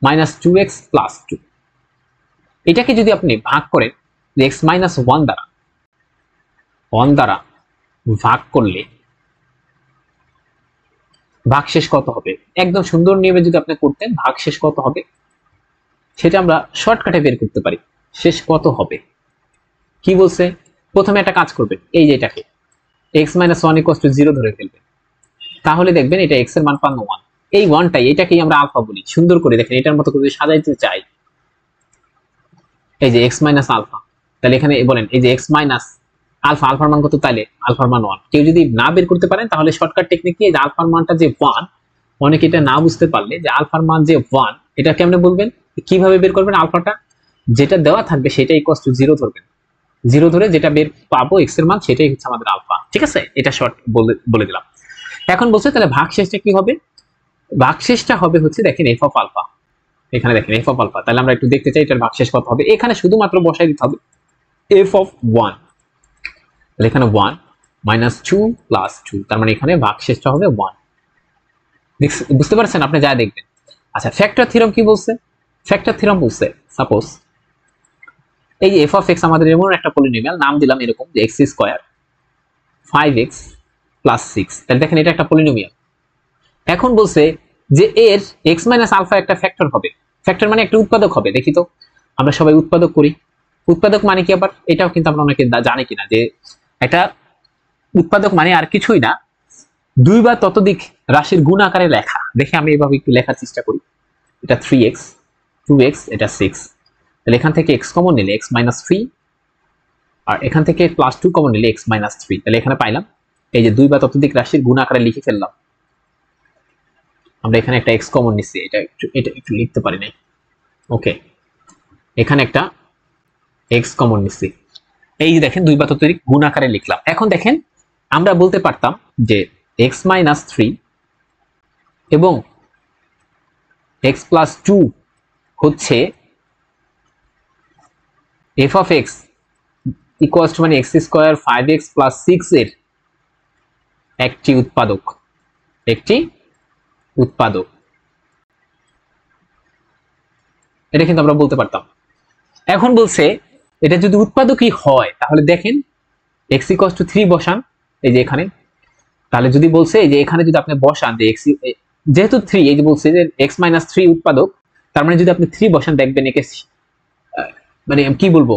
minus 2x plus 2, এটাকে যদি আপনি ভাগ করেন x মাইনাস 1 দ্বারা ভাগ করলে ভাগশেষ কত হবে? একদম সুন্দর নিয়মে যদি আপনি করতেন, ভাগশেষ কত হবে সেটা আমরা শর্টকাটে বের করতে পারি। শেষ কত হবে কি বলছে? প্রথমে একটা কাজ করবেন, এই যে এটাকে x মাইনাস 1 ইকুয়ালস টু 0 ধরে ফেলবেন, তাহলে দেখবেন এটা x এর মান পান 1। এই 1টাই, এটাকেই আমরা আলফা বলি। সুন্দর করে দেখেন, এটার মতো করে সাজাইতে চাই, এই যে x মাইনাস আলফা, তাহলে এখানে বলেন এই যে x মাইনাস আলফা, আলফার মান কত? তাহলে আলফার মান 1। কেউ যদি না বের করতে পারেন তাহলে শর্টকাট টেকনিক কি, এই যে আলফার মানটা যে 1, অনেকে এটা না বুঝতে পারলে যে আলফার মান যে 1, এটা কেমনে বলবেন, কিভাবে বের করবেন? আলফাটা যেটা দেওয়া থাকবে সেটা ইকুয়ালস টু 0 ধরবেন, 0 ধরে যেটা বের পাবো x এর মান, সেটাই হচ্ছে আমাদের আলফা। ঠিক আছে, এটা শর্ট বলে দিলাম। এখন বলছে তাহলে ভাগশেষটা কি হবে? ভাগশেষটা হবে হচ্ছে, দেখেন f অফ আলফা, এখানে দেখেন f অফ আলফা, তাহলে আমরা একটু দেখতে চাই এটার ভাগশেষ কত হবে। এখানে শুধুমাত্র বসাই দিতে হবে f অফ 1, তাহলে এখানে 1 মাইনাস 2 প্লাস 2, তার মানে এখানে ভাগশেষটা হবে 1। বুঝতে পারছেন? আপনি যা দেখবেন। আচ্ছা, ফ্যাক্টর থিওরাম কি বলছে? ফ্যাক্টর থিওরাম বলছে সাপোজ এই যে f অফ x আমাদের এমন একটা পলিনোমিয়াল, নাম দিলাম এরকম যে x স্কয়ার 5x প্লাস 6, তাহলে দেখেন এটা একটা পলিনোমিয়াল। এখন বলছে যে এর x মাইনাস আলফা একটা ফ্যাক্টর হবে। ফ্যাক্টর মানে একটা উৎপাদক হবে। দেখি তো, আমরা সবাই উৎপাদক করি। উৎপাদক মানে কি? আবার এটাও কিন্তু আমরা অনেকে জানি কিনা যে একটা উৎপাদক মানে আর কিছুই না, 2 বা ততোধিক রাশির গুণ আকারে লেখা। দেখে আমি এভাবে একটু লেখার চেষ্টা করি। এটা 3x 2x, এটা 6, তাহলে এখান থেকে x কমন নিলে x মাইনাস 3, আর এখান থেকে প্লাস 2 কমন নিলে x মাইনাস 3, তাহলে এখানে পাইলাম এই যে 2 বা ততোধিক রাশির গুণ আকারে লিখে ফেললাম। আমরা এখানে একটা x কমন নিচ্ছি, এটা একটু লিখতে পারি নাই। ওকে, এখানে একটা x কমন নিচ্ছি, এই যে দেখেন 2 বা ততোধিক গুণ আকারে লিখলাম। এখন দেখেন আমরা বলতে পারতাম যে x মাইনাস 3 এবং x প্লাস 2 হচ্ছে f of x equals to মানে x স্কয়ার 5x প্লাস 6 এর একটি উৎপাদক, এটা কিন্তু আমরা বলতে পারতাম। এখন বলছে এটা যদি উৎপাদকই হয় তাহলে দেখেন x ইকুয়ালস টু 3 বসান এই যে এখানে, তাহলে যদি বলছে যে এখানে যদি আপনি বসান যে x যেহেতু 3, এই যে বলছে যে x মাইনাস 3 উৎপাদক, তার মানে যদি আপনি 3 বসান দেখবেন একে মানে কি বলবো,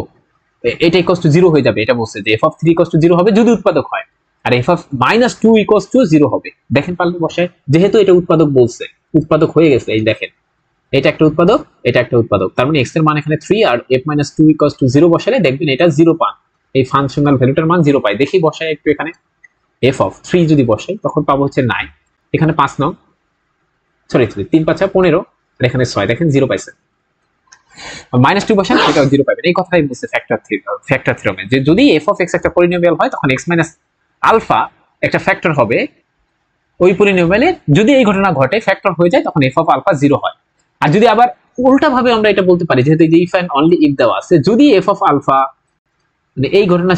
এটা ইকুয়ালস টু 0 হয়ে যাবে। এটা বলছে যে f of 3 ইকুয়ালস টু 0 হবে যদি উৎপাদক হয়, আর f of minus 2 equals to 0 হবে। দেখেন পারলে বসায়, যেহেতু এটা উৎপাদক বলছে, উৎপাদক হয়ে গেছে। এই দেখেন এটা একটা উৎপাদক, এটা একটা উৎপাদক, তার মানে x এর মান এখানে 3 আর f মাইনাস 2 ইকুয়ালস টু 0 বসালে দেখবেন এটা 0 পান, এই ফাংশনাল ভ্যালুটার মান 0 পাই। দেখি বসায় একটু, এখানে f of 3 যদি বসাই তখন পাবো হচ্ছে 9, এখানে 5 নং সরি 3 5 15, আর এখানে 6, দেখেন 0 পাইছে। মাইনাস 2 বসান, এটা 0 পাবেন। এই কথাটাই বলছে ফ্যাক্টর থিওরামে, যে যদি f of x একটা পলিনোমিয়াল হয় তখন x মাইনাস আলফা একটা ফ্যাক্টর হবে ওই পলিনোমিয়ালে। যদি এই ঘটনা ঘটে, ফ্যাক্টর হয়ে যায়, তখন f of আলফা 0 হয়। আর যদি আবার উল্টা ভাবে আমরা এটা বলতে পারি, যেহেতু যে ইফ এন্ড অনলি ইফ দেওয়া আছে, যদি f of আলফা মানে এই ঘটনা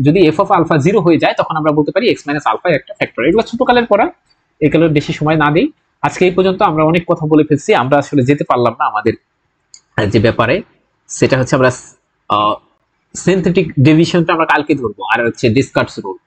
যদি f of আলফা 0 হয়ে যায় তখন আমরা বলতে পারি x মাইনাস আলফা একটা ফ্যাক্টর। এগুলো ছোটকালের পড়া, এগুলো বেশি সময় না দিই। আজকে এই পর্যন্ত আমরা অনেক কথা বলে ফেলছি, আমরা আসলে যেতে পারলাম না আমাদের যে ব্যাপারে, সেটা হচ্ছে আমরা সিনথেটিক ডেভিয়েশনটা আমরা কালকে ধরবো, আর হচ্ছে ডিসকার্ডস রুল।